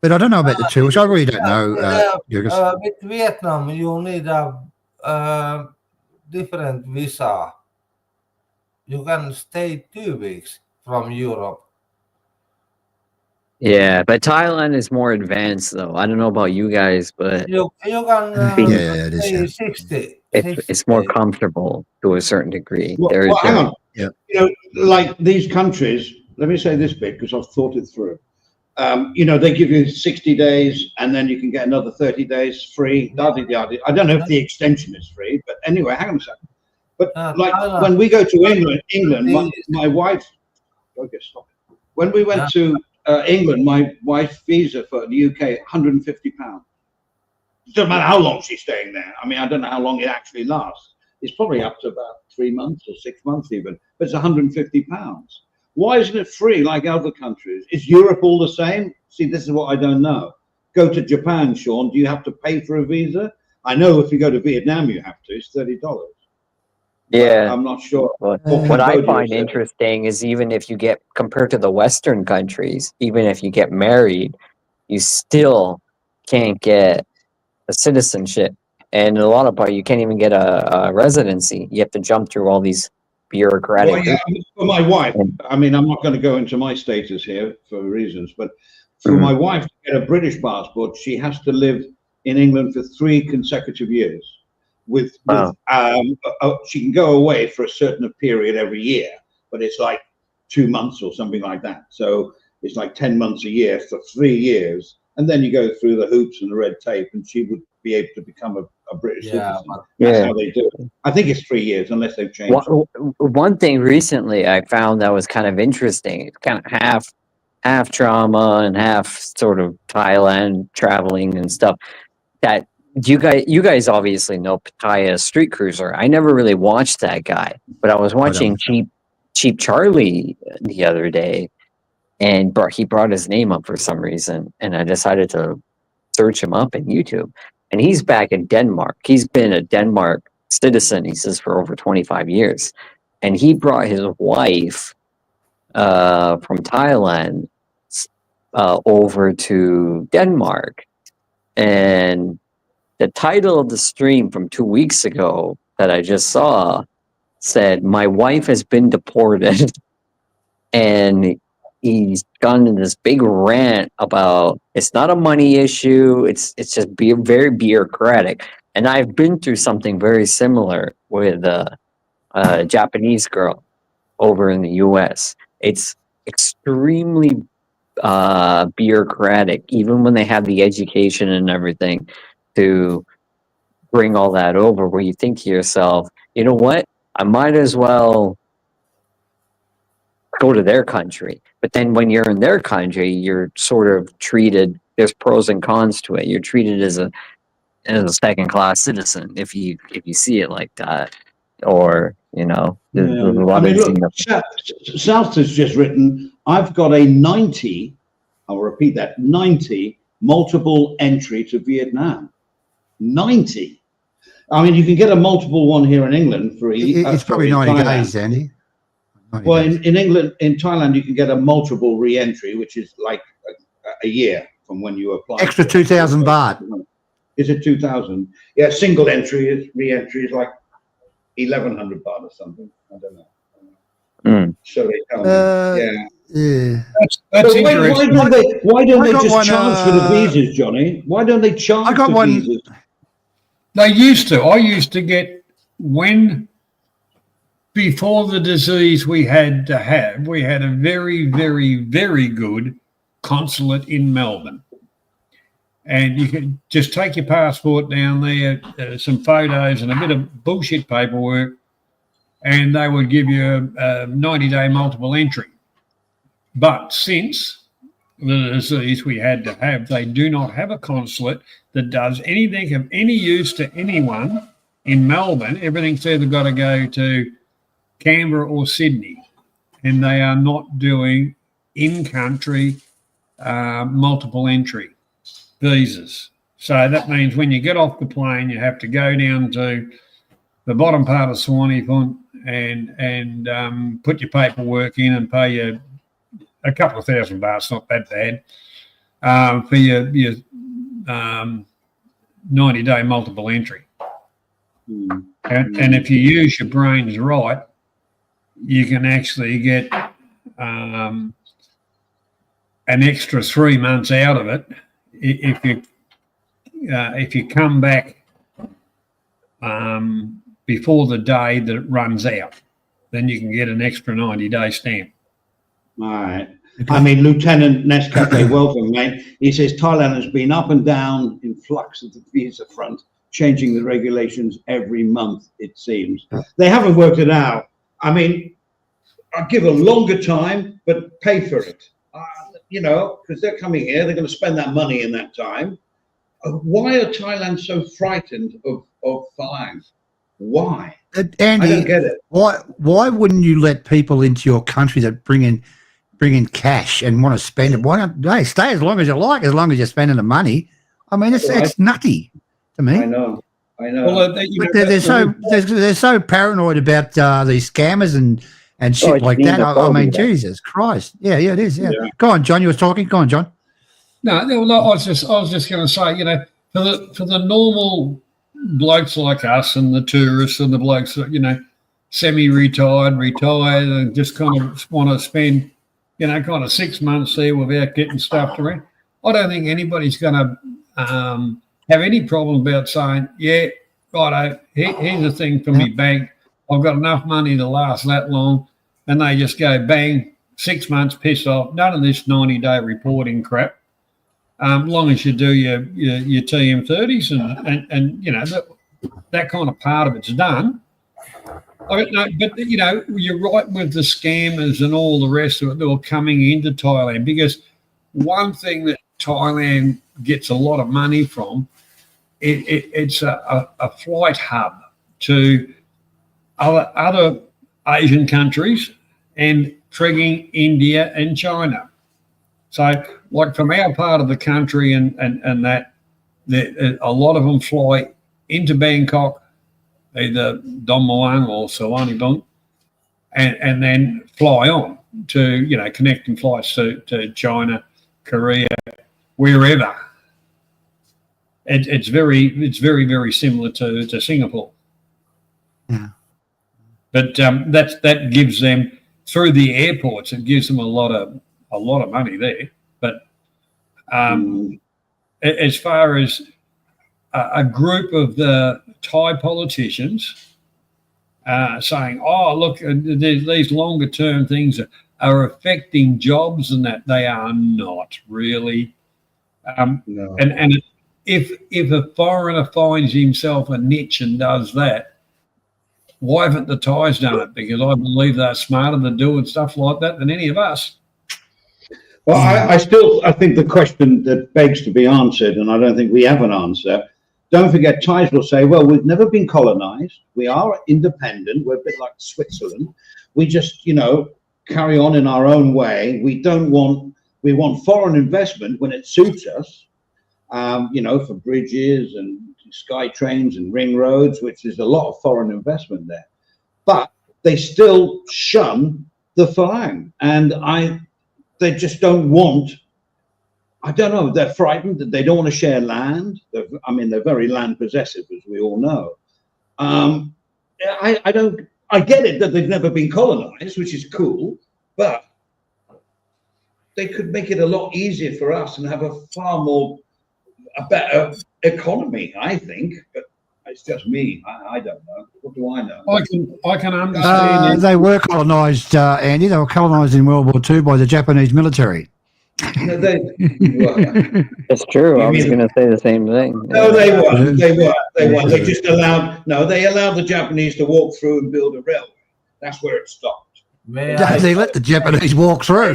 But I don't know about the two, which I really don't know. With Vietnam, you need a different visa. You can stay 2 weeks from Europe. Yeah, but Thailand is more advanced, though. I don't know about you guys, but you can stay 60. It's more comfortable to a certain degree. Hang on. Yeah. Like these countries, let me say this bit because I've thought it through. They give you 60 days and then you can get another 30 days free. I don't know if the extension is free, but anyway, hang on a second. But when we go to England, my wife, okay, stop it. When we went to England, my wife's visa for the UK, £150. It doesn't matter how long she's staying there. I mean, I don't know how long it actually lasts. It's probably up to about 3 months or 6 months even, but it's £150. Why isn't it free like other countries? Is Europe all the same? See, this is what I don't know. Go to Japan, Sean. Do you have to pay for a visa? I know if you go to Vietnam, you have to. It's $30. Yeah, I'm not sure. What I find interesting is even if you get, compared to the Western countries, even if you get married, you still can't get a citizenship, and in a lot of part, you can't even get a residency. You have to jump through all these bureaucratic. Well, yeah, for my wife, And- I mean, I'm not going to go into my status here for reasons, but for Mhm. my wife to get a British passport, she has to live in England for 3 consecutive years. Wow. She can go away for a certain period every year, but it's like 2 months or something like that. So it's like 10 months a year for 3 years, and then you go through the hoops and the red tape, and she would be able to become a British Yeah, citizen. but That's Yeah. how they do it. I think it's 3 years, unless they've changed. One thing recently I found that was kind of interesting. It's kind of half drama and half sort of Thailand traveling and stuff. That you guys obviously know Pattaya Street Cruiser. I never really watched that guy, but I was watching Cheap Charlie the other day, and he brought his name up for some reason, and I decided to search him up in YouTube. And he's back in Denmark. He's been a Denmark citizen, he says, for over 25 years. And he brought his wife from Thailand over to Denmark. And the title of the stream from 2 weeks ago that I just saw said, "My wife has been deported." And he's gone in this big rant about it's not a money issue. It's just very bureaucratic. And I've been through something very similar with a Japanese girl over in the U.S. It's extremely bureaucratic, even when they have the education and everything to bring all that over, where you think to yourself, you know what? I might as well go to their country. But then when you're in their country, you're sort of treated, there's pros and cons to it. You're treated as a second class citizen if you see it like that. Or, you know, there's a I lot mean, of look, South has just written, I've got a 90, I'll repeat that, 90 multiple entry to Vietnam. 90. I mean, you can get a multiple one here in England for It's probably 90 days, Andy. 90 Well, days. in England, in Thailand, you can get a multiple re-entry, which is like a year from when you apply. Extra 2,000 baht. Is it 2,000? Yeah, single entry re-entry is like 1,100 baht or something. I don't know. So they tell me. Yeah. That's So interesting. why don't they got just one, charge for the visas, Johnny? Why don't they charge got for one- visas? They used to. I used to get before the disease we had a very, very, very good consulate in Melbourne. And you could just take your passport down there, some photos and a bit of bullshit paperwork, and they would give you a 90-day multiple entry. But since the disease we had to have, they do not have a consulate that does anything of any use to anyone in Melbourne. Everything's either got to go to Canberra or Sydney, and they are not doing in-country multiple entry visas. So that means when you get off the plane, you have to go down to the bottom part of Swanee and put your paperwork in and pay you a couple of $1,000 baht, not that bad, for your 90-day multiple entry. And if you use your brains right, you can actually get an extra 3 months out of it if you come back before the day that it runs out. Then you can get an extra 90-day stamp. All right. I mean, Lieutenant Nescafe, welcome, mate. He says Thailand has been up and down in flux at the visa front, changing the regulations every month, it seems. They haven't worked it out. I mean, I'll give a longer time, but pay for it. You know, because they're coming here, they're going to spend that money in that time. Why are Thailand so frightened of fines? Why? Andy, I don't get it. Why wouldn't you let people into your country that bring in cash and want to spend it? Why don't they stay as long as you like, as long as you're spending the money? I mean, it's nutty to me. I know. Well, But they're so paranoid about these scammers and shit like that. I mean, Jesus Christ. Yeah, it is. Yeah. Go on, John. You were talking. Go on, John. No, I was just going to say, for the normal blokes like us and the tourists and the blokes that semi-retired, retired, and just kind of want to spend kind of 6 months there without getting stuffed around. I don't think anybody's going to have any problem about saying, yeah, righto, here's a thing for me bank. I've got enough money to last that long, and they just go bang, 6 months, piss off. None of this 90-day reporting crap. Long as you do your TM30s and that kind of part of it's done. I don't know, but you're right with the scammers and all the rest of it that were coming into Thailand, because one thing that Thailand gets a lot of money from, it's a flight hub to other Asian countries and frigging India and China. So, like from our part of the country and that, a lot of them fly into Bangkok, either Don Muang or Suvarnabhumi, and then fly on to connecting flights to China, Korea, wherever. It's very similar to Singapore. Yeah. But that gives them, through the airports, it gives them a lot of money there. But as far as a group of the Thai politicians saying, "Oh, look, these longer term things are affecting jobs," and that, they are not really. No. And if a foreigner finds himself a niche and does that, why haven't the Thais done it? Because I believe they're smarter than doing stuff like that than any of us. Well, I think the question that begs to be answered, and I don't think we have an answer. Don't forget, Thais will say, well, we've never been colonized. We are independent. We're a bit like Switzerland. We just, carry on in our own way. We want foreign investment when it suits us, for bridges and sky trains and ring roads, which is a lot of foreign investment there. But they still shun the Falang. And they just don't want, I don't know, they're frightened that they don't want to share land. They're very land possessive, as we all know. I get it that they've never been colonized, which is cool, but they could make it a lot easier for us and have a better economy, I think. But it's just me. I don't know. What do I know? I can understand. They were colonised, Andy. They were colonised in World War II by the Japanese military. No, It's true. I was going to say the same thing. No, they weren't. They just allowed the Japanese to walk through and build a railway. That's where it stopped. They let the Japanese walk through.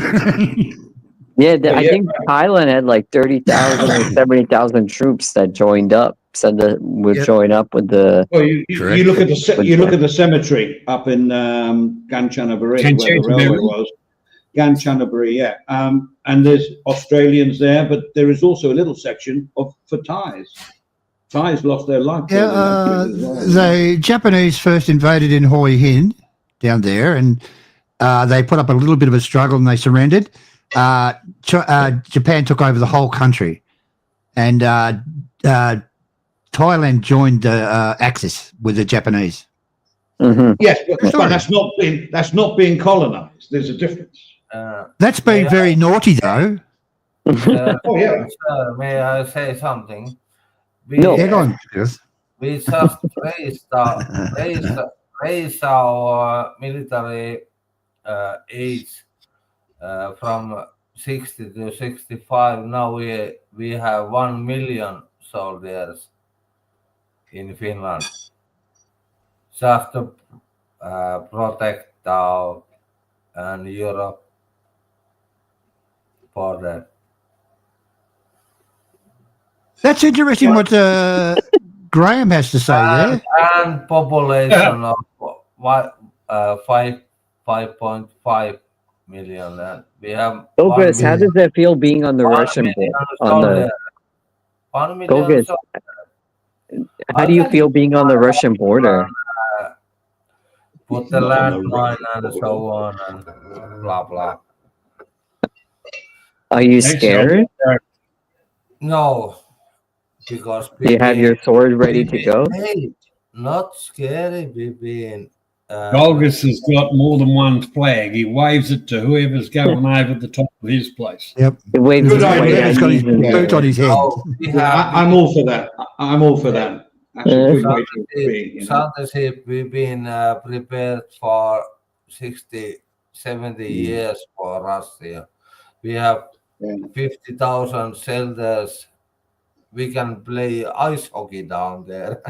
I think Thailand had like 30,000 or 70,000 troops that joined up. Said that would join up with the. Well, you look at the cemetery up in Kanchanaburi, where the railway was. Kanchanaburi, yeah. And there's Australians there, but there is also a little section for Thais. Thais lost their life. The Japanese first invaded in Hoi Hin down there, and they put up a little bit of a struggle and they surrendered. Japan took over the whole country, and Thailand joined the Axis with the Japanese. Mm-hmm. Yes, but that's not being colonized. There's a difference. That's been very naughty, though. Oh yeah. May I say something? We just raise our military age from 60 to 65. Now we have 1 million soldiers in Finland, just to protect our and Europe border. That's interesting what Graham has to say there. And population of 5.5 million. And we have. Chris, how does that feel being on the Russian border? 1 million. How do you feel being on the Russian border? Put the landmine and so on and blah blah. Are you scared? No, because Do you have your sword ready to go? Hey, not scary. We've been. Golgus has got more than one flag. He waves it to whoever's going over the top of his place. Yep. It waves Good its idea. white He's got his knees in the boot air. on his head. No, we have. I'm all for that. I'm all for that. That's a good way to be. You know? Soundship, we've been prepared for 60, 70 years for Russia. We have Yeah. 50,000 soldiers. We can play ice hockey down there.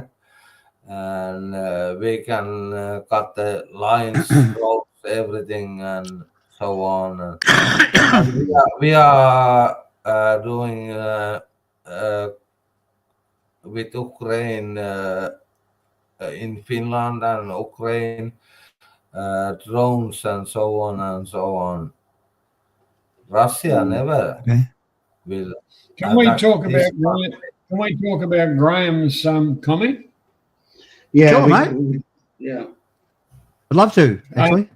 And we can cut the lines, ropes, everything, and so on. And we are doing with Ukraine in Finland and Ukraine drones and so on and so on. Russia never Okay. will. Can we attack talk this about Graham? Can we talk about Graham's comment? Yeah, Sure, mate. yeah. I'd love to, actually.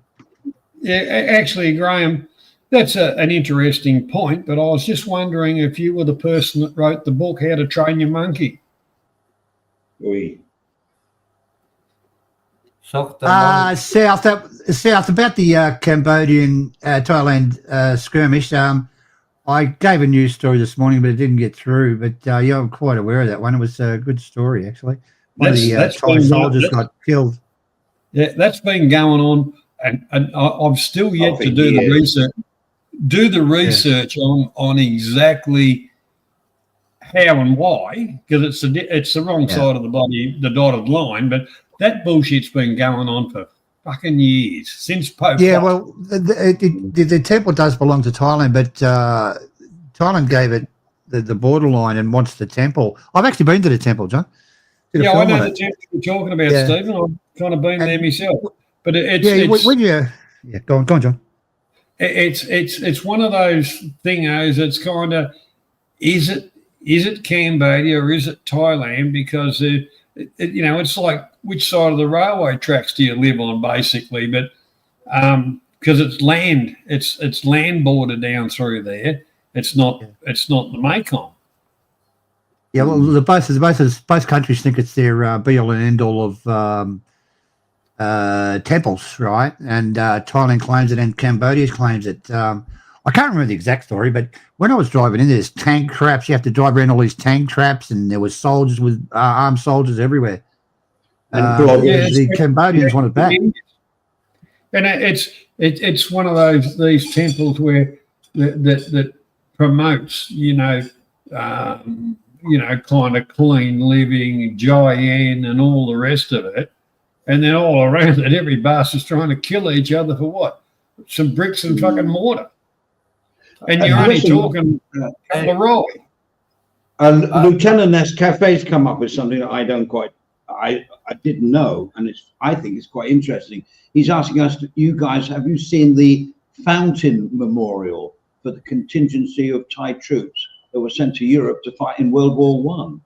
Yeah, actually, Graham, that's an interesting point. But I was just wondering if you were the person that wrote the book, How to Train Your Monkey. We. Shock the monkey. South about the Cambodian Thailand skirmish. I gave a news story this morning, but it didn't get through. But yeah, I'm quite aware of that one. It was a good story, actually. One of the Thai soldiers got killed. Yeah, that's been going on, and I've still yet to do the research. Do the research on exactly how and why, because it's the wrong side of the dotted line. But that bullshit's been going on for fucking years since Pope. Yeah, well, the temple does belong to Thailand, but Thailand gave it the borderline and wants the temple. I've actually been to the temple, John. Yeah, I know the temple you're talking about, Stephen. I've kind of been there myself. But go on, John. It's one of those thingos. It's kind of is it Cambodia or is it Thailand? Because it's like which side of the railway tracks do you live on, basically. But because it's land, it's land border down through there. It's not the Mekong. Yeah, well, both countries think it's their be all and end all of temples, right? And Thailand claims it, and Cambodia claims it. I can't remember the exact story, but when I was driving in, there's tank traps. You have to drive around all these tank traps, and there was soldiers with armed soldiers everywhere. The Cambodians want it back. And it's one of these temples where that promotes kind of clean living, Jayan, and all the rest of it. And then all around it, every bastard's trying to kill each other for what? Some bricks and fucking mortar. And you're only talking a roll. Lieutenant Nescafe's come up with something that I didn't know, and I think it's quite interesting. He's asking us, you guys, have you seen the fountain memorial for the contingency of Thai troops that were sent to Europe to fight in World War One?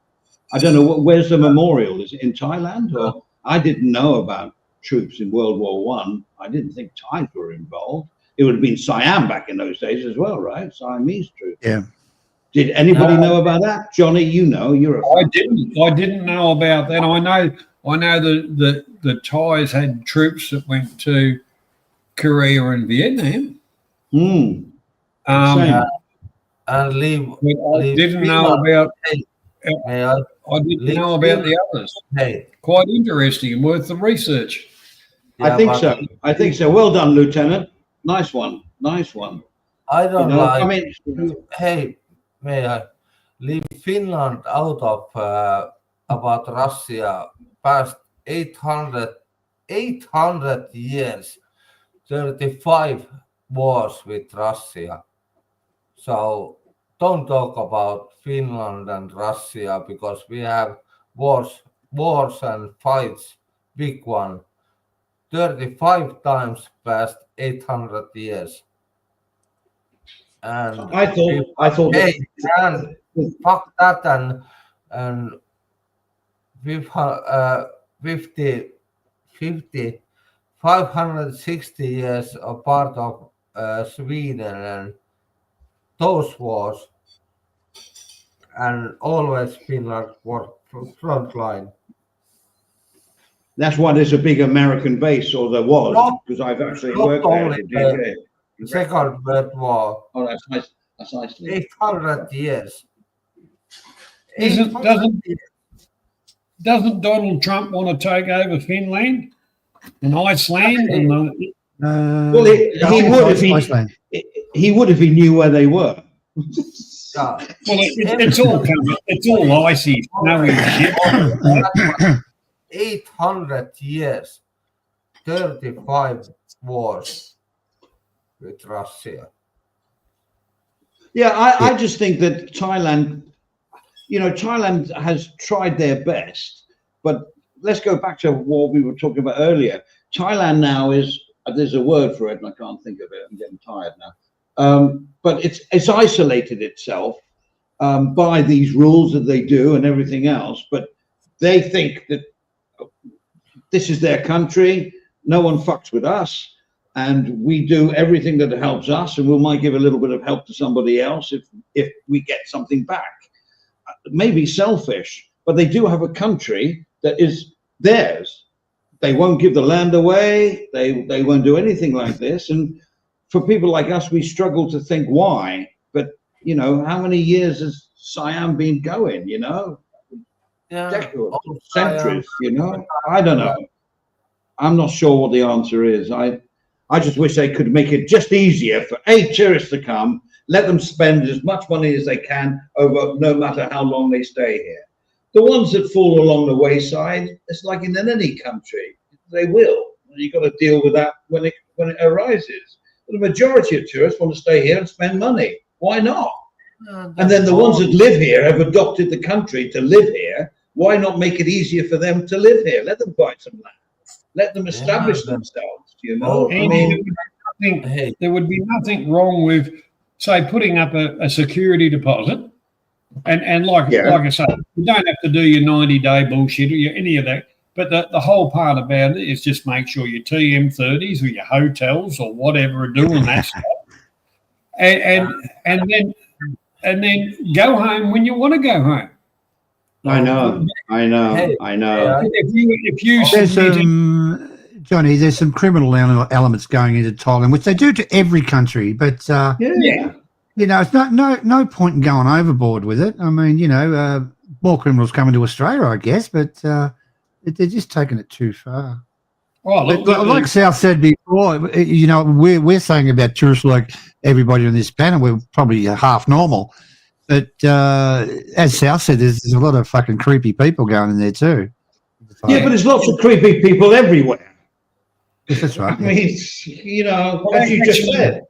I don't know, where's the memorial? Is it in Thailand? Or I didn't know about troops in World War One. I didn't think Thais were involved. It would have been Siam back in those days as well, right? Siamese troops. Yeah. Did anybody know about that? Johnny, I didn't know about that. I know the Thais had troops that went to Korea and Vietnam. And I didn't know about. I didn't know about the others. Hey, quite interesting and worth the research. I think so. Well done, Lieutenant. Nice one. I don't hey, may I leave Finland out of about Russia past 800 years, 35 wars with Russia. So don't talk about Finland and Russia because we have wars and fights, big one, 35 times past 800 years. And I thought hey, and fuck that and 560 years a part of Sweden and those wars. and always Finland was front line. That's why there's a big American base, or there was, because I've actually not worked there. only the Second World War. Oh, that's nice. That's nice. 800 years. Doesn't Donald Trump want to take over Finland and Iceland? And well, he would if he would if he knew where they were. Well, it's all coming. It's all icy, snowy shit. 800 years, 35 wars with Russia. Yeah, I just think that Thailand, Thailand has tried their best, but let's go back to what we were talking about earlier. Thailand now there's a word for it, and I can't think of it. I'm getting tired now. But it's isolated itself by these rules that they do and everything else. But they think that this is their country. No one fucks with us. And we do everything that helps us, and we might give a little bit of help to somebody else if we get something back. Maybe selfish, but they do have a country that is theirs. They won't give the land away. They won't do anything like this. And for people like us, we struggle to think why. But how many years has Siam been going? Decades, centuries. I don't know. I'm not sure what the answer is. I just wish they could make it just easier for tourists to come, let them spend as much money as they can over no matter how long they stay here. The ones that fall along the wayside, it's like in any country, they will. You've got to deal with that when it arises. But the majority of tourists want to stay here and spend money. Why not? And then the ones that live here have adopted the country to live here. Why not make it easier for them to live here? Let them buy some land. Let them establish themselves. There would be nothing wrong with, say, putting up a security deposit, and like I say, you don't have to do your 90-day bullshit or any of that. But the whole part about it is just make sure your TM30s or your hotels or whatever are doing that stuff, and then go home when you want to go home. I know. If you Johnny, there's some criminal elements going into Thailand, which they do to every country. But it's no point in going overboard with it. I mean, more criminals coming to Australia, I guess, but they're just taking it too far. Oh, look, like South said before, we're saying about tourists like everybody on this planet, we're probably half normal. But as South said, there's a lot of fucking creepy people going in there too. Yeah, but there's lots of creepy people everywhere. Yes, that's right. I mean, as you just said.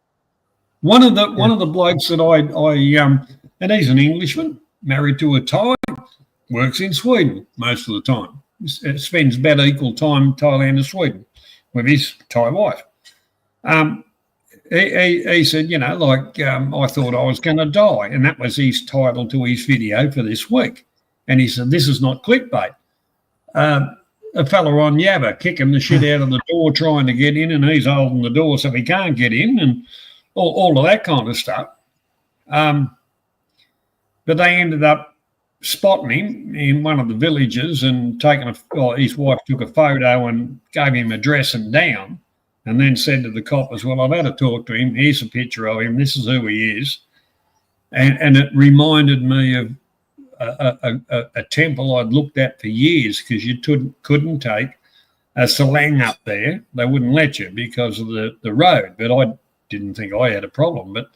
One of the blokes that I and he's an Englishman, married to a Thai, works in Sweden most of the time. Spends about equal time in Thailand and Sweden with his Thai wife. He said, I thought I was going to die. And that was his title to his video for this week. And he said, this is not clickbait. A fella on Yabba kicking the shit out of the door trying to get in, and he's holding the door so he can't get in, and all of that kind of stuff. But they ended up spotting him in one of the villages and his wife took a photo and gave him a dressing down. And then said to the coppers, well, I've had to talk to him. Here's a picture of him. This is who he is. And it reminded me of a temple I'd looked at for years, because you couldn't take a salang up there. They wouldn't let you because of the road. But I didn't think I had a problem. But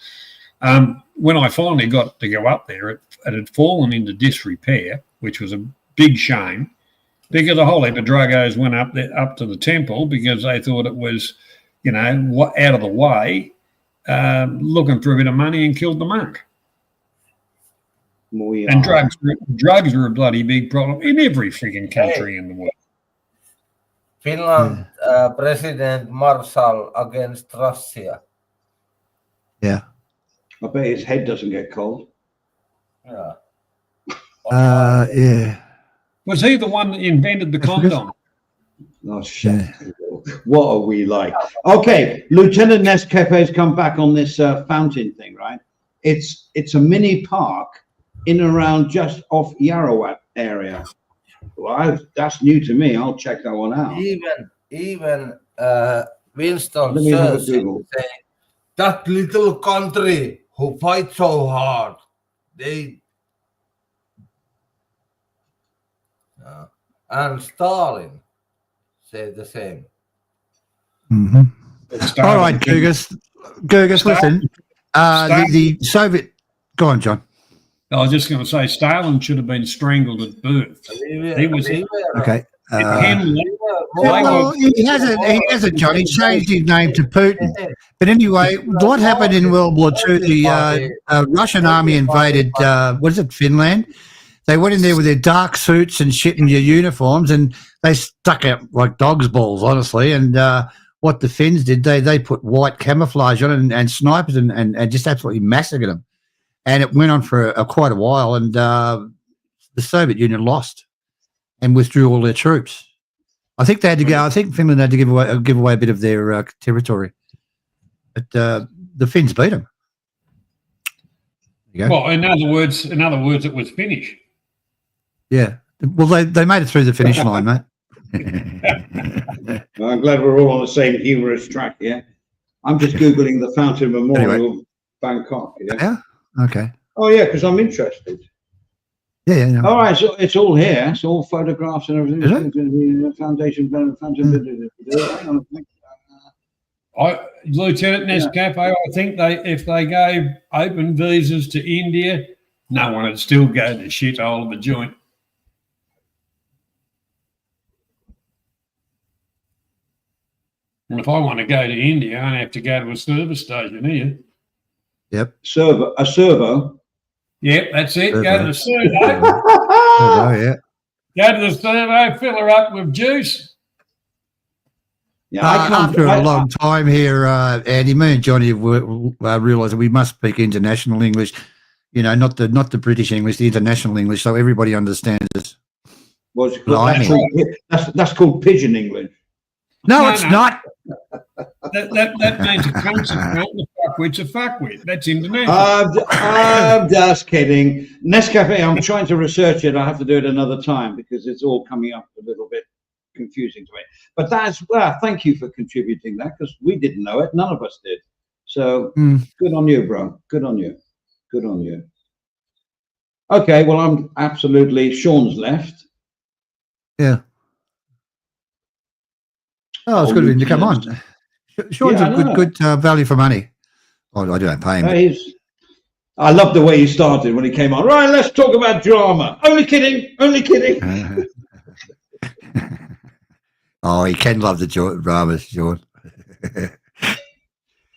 when I finally got to go up there, it had fallen into disrepair, which was a big shame. Because a whole heap of druggos went up to the temple because they thought it was, out of the way, looking for a bit of money, and killed the monk. And drugs are a bloody big problem in every freaking country in the world. Finland President Marshall against Russia. Yeah. I bet his head doesn't get cold. Yeah. Yeah. Was he the one that invented the condom? Oh, shit. What are we like? Okay, Lieutenant Nescafe's come back on this fountain thing, right? It's a mini park in and around just off Yarawat area. Well, that's new to me. I'll check that one out. Even Winston Let me have a Churchill Google. saying, that little country who fight so hard, they and Stalin said the same. All right, Gurgis, listen. The Soviet. Go on, John. I was just going to say, Stalin should have been strangled at birth. He was Okay. Well, he hasn't, John. He changed his name to Putin. But anyway, what happened in World War II? The Russian army invaded, Finland? They went in there with their dark suits and shit in their uniforms, and they stuck out like dog's balls, honestly. And what the Finns did, they put white camouflage on it and snipers and just absolutely massacred them. And it went on for quite a while, and the Soviet Union lost and withdrew all their troops. I think they had to go. I think Finland had to give away a bit of their territory, but the Finns beat them. Well, in other words, it was finished. Yeah. Well, they made it through the finish line, mate. Well, I'm glad we're all on the same humorous track here. I'm just Googling the Fountain Memorial, Bangkok. Yeah. Okay. Oh, yeah, because I'm interested. Yeah. No. All right, so it's all here. It's all photographs and everything. Is it? Foundation. Lieutenant Nescafe, I think if they gave open visas to India, no one would still go to shit hole of a joint. And if I want to go to India, I have to go to a service station here. Yep. A servo. Yep, that's it. Servo. Go to the servo. Yeah. Go to the servo, fill her up with juice. Yeah, after a long time here, Andy, me and Johnny realised that we must speak international English. You know, not the British English, the international English, so everybody understands us. What's it called? That's called pidgin English. No, it's not. That means a consequent. The fuckwit's a fuckwit. That's international. I'm just kidding. Nescafe, I'm trying to research it. I have to do it another time because it's all coming up a little bit confusing to me. But thank you for contributing that because we didn't know it. None of us did. So good on you, bro. Good on you. Okay, well, I'm absolutely. Sean's left. Yeah. Oh, it's good of him to come on. Sean's a good value for money. Oh, I don't pay him. I love the way he started when he came on. Right, let's talk about drama. Only kidding. Oh, he can love the drama, Sean.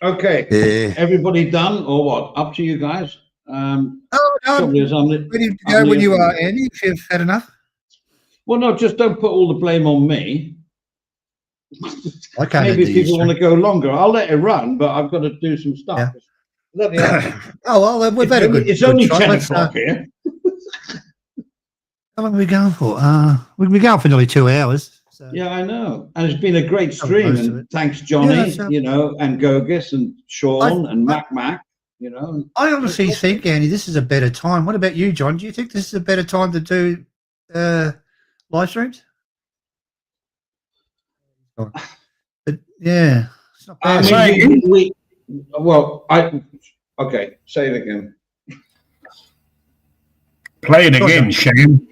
Okay. Yeah. Everybody done or what? Up to you guys. No. Ready to go when you are, Andy, if you've had enough? Well, no, just don't put all the blame on me. Maybe people want to go longer. I'll let it run, but I've got to do some stuff. Yeah. Oh, well, we've had a good. It's only 10 o'clock here. How long are we going for? We've been going for nearly 2 hours. So. Yeah, I know. And it's been a great stream. And thanks, Johnny, and Gurgis and Sean and Mac. I honestly think, Andy, this is a better time. What about you, John? Do you think this is a better time to do live streams? But yeah, it's not bad. Okay, say it again. Play it again, Sham.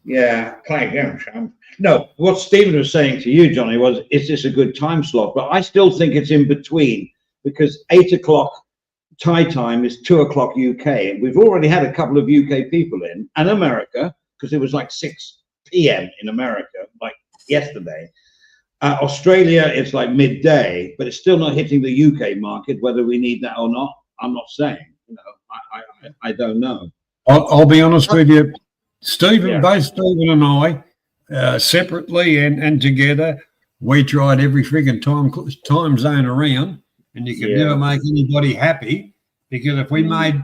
Yeah, play again, Sham. No, what Stephen was saying to you, Johnny, was, is this a good time slot? But I still think it's in between because 8 o'clock Thai time is 2 o'clock UK. We've already had a couple of UK people in, and America, because it was like 6 p.m. in America, like yesterday. Australia, it's like midday, but it's still not hitting the UK market. Whether we need that or not, I'm not saying. I don't know. I'll be honest with you, Stephen. Both Stephen and I, separately and together, we tried every frigging time zone around, and you could never make anybody happy because if we made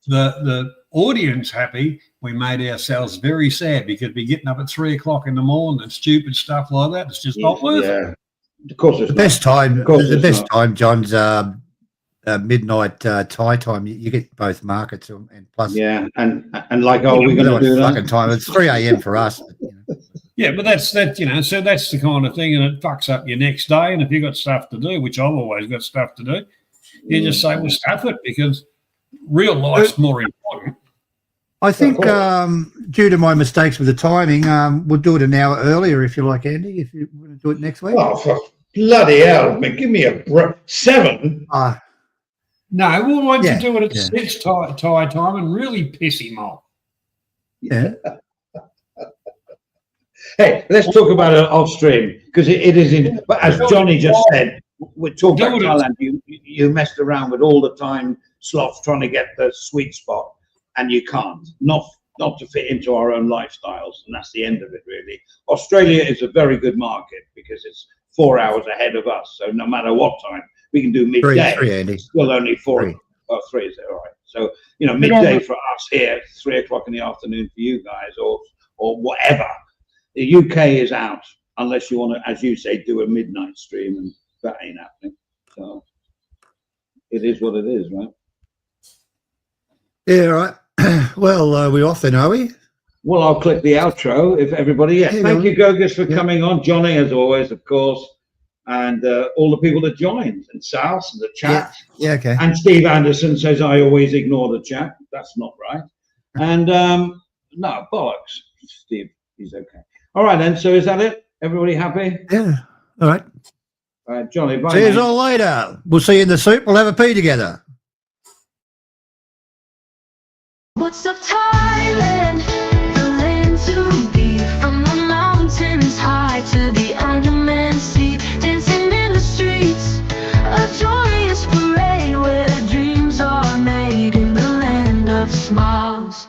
the audience happy, we made ourselves very sad because we're getting up at 3 o'clock in the morning and stupid stuff like that. It's just not worth it. Of course, the best time, John's midnight Thai time. You get both markets and plus. Yeah, and like, are we going to do that? Fucking time. It's 3 a.m. for us. Yeah, but that's that. So that's the kind of thing, and it fucks up your next day. And if you've got stuff to do, which I've always got stuff to do, you just say, "Well, stuff it," because real life's more important. I think due to my mistakes with the timing, we'll do it an hour earlier if you like, Andy. If you want to do it next week. Oh, for bloody hell! Man, give me a break. 7. No, we'll want to do it at 6 Thai time and really piss him off. Yeah. Hey, let's talk about it off stream because it is in. But as Johnny just said, we're talking about Thailand. You messed around with all the time slots trying to get the sweet spot, and you can't. Not to fit into our own lifestyles, and that's the end of it, really. Australia is a very good market because it's 4 hours ahead of us. So no matter what time, we can do midday. 3, Andy. Still only 4. 3 is all right. So midday for us here, 3 o'clock in the afternoon for you guys, or whatever. The UK is out unless you want to, as you say, do a midnight stream, and that ain't happening. So it is what it is, right? Yeah, right. Well, we're off then, are we? Well, I'll click the outro if everybody. Yeah, thank you, Gogus, for coming on. Johnny, as always, of course, and all the people that joined, and South, and the chat. Yeah, okay. And Steve Anderson says I always ignore the chat. That's not right. And no, bollocks, Steve. He's okay. All right, then. So is that it? Everybody happy? Yeah. All right. All right, Johnny. Bye. See you all later. We'll see you in the soup. We'll have a pee together. What's up, Thailand? The land to be, from the mountains high to the Andaman Sea, dancing in the streets, a joyous parade where dreams are made in the land of smiles.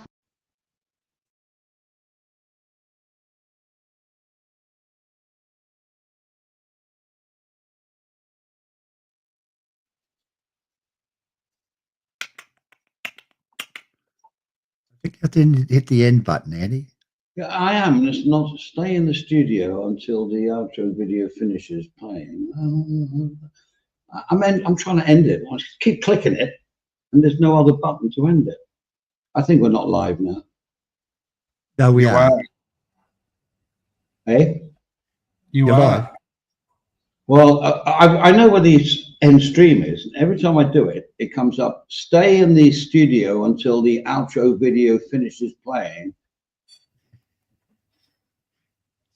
I think you have to hit the end button, Andy. Yeah, I am. It's not stay in the studio until the outro video finishes playing. I'm trying to end it. I keep clicking it, and there's no other button to end it. I think we're not live now. No, we are. Hey? You are. Well, I know where the end stream is. Every time I do it, it comes up, stay in the studio until the outro video finishes playing.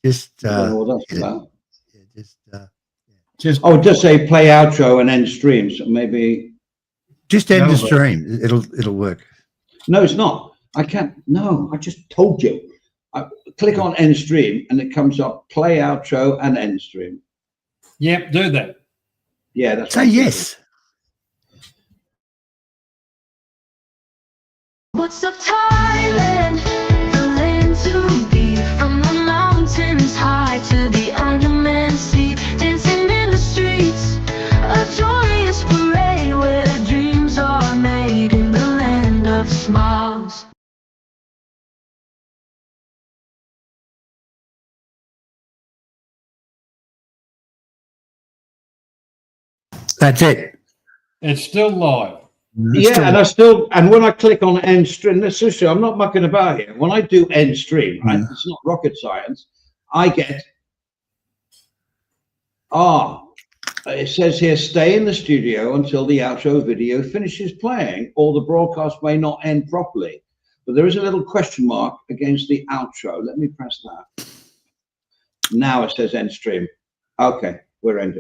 Just, I don't know what that's about. Just say play outro and end stream. So maybe. Just end the stream. It'll work. No, it's not. I can't. No, I just told you. I click on end stream and it comes up play outro and end stream. Yep, do that. Yeah, that's say yes. What's up, Thailand? The land to be, from the mountains high to the Andaman Sea, dancing in the streets, a joyous parade where dreams are made in the land of smiles. That's it. It's still live. And when I click on end stream, I'm not mucking about here. When I do end stream, right, it's not rocket science. I get, it says here, stay in the studio until the outro video finishes playing, or the broadcast may not end properly. But there is a little question mark against the outro. Let me press that. Now it says end stream. Okay, we're ending.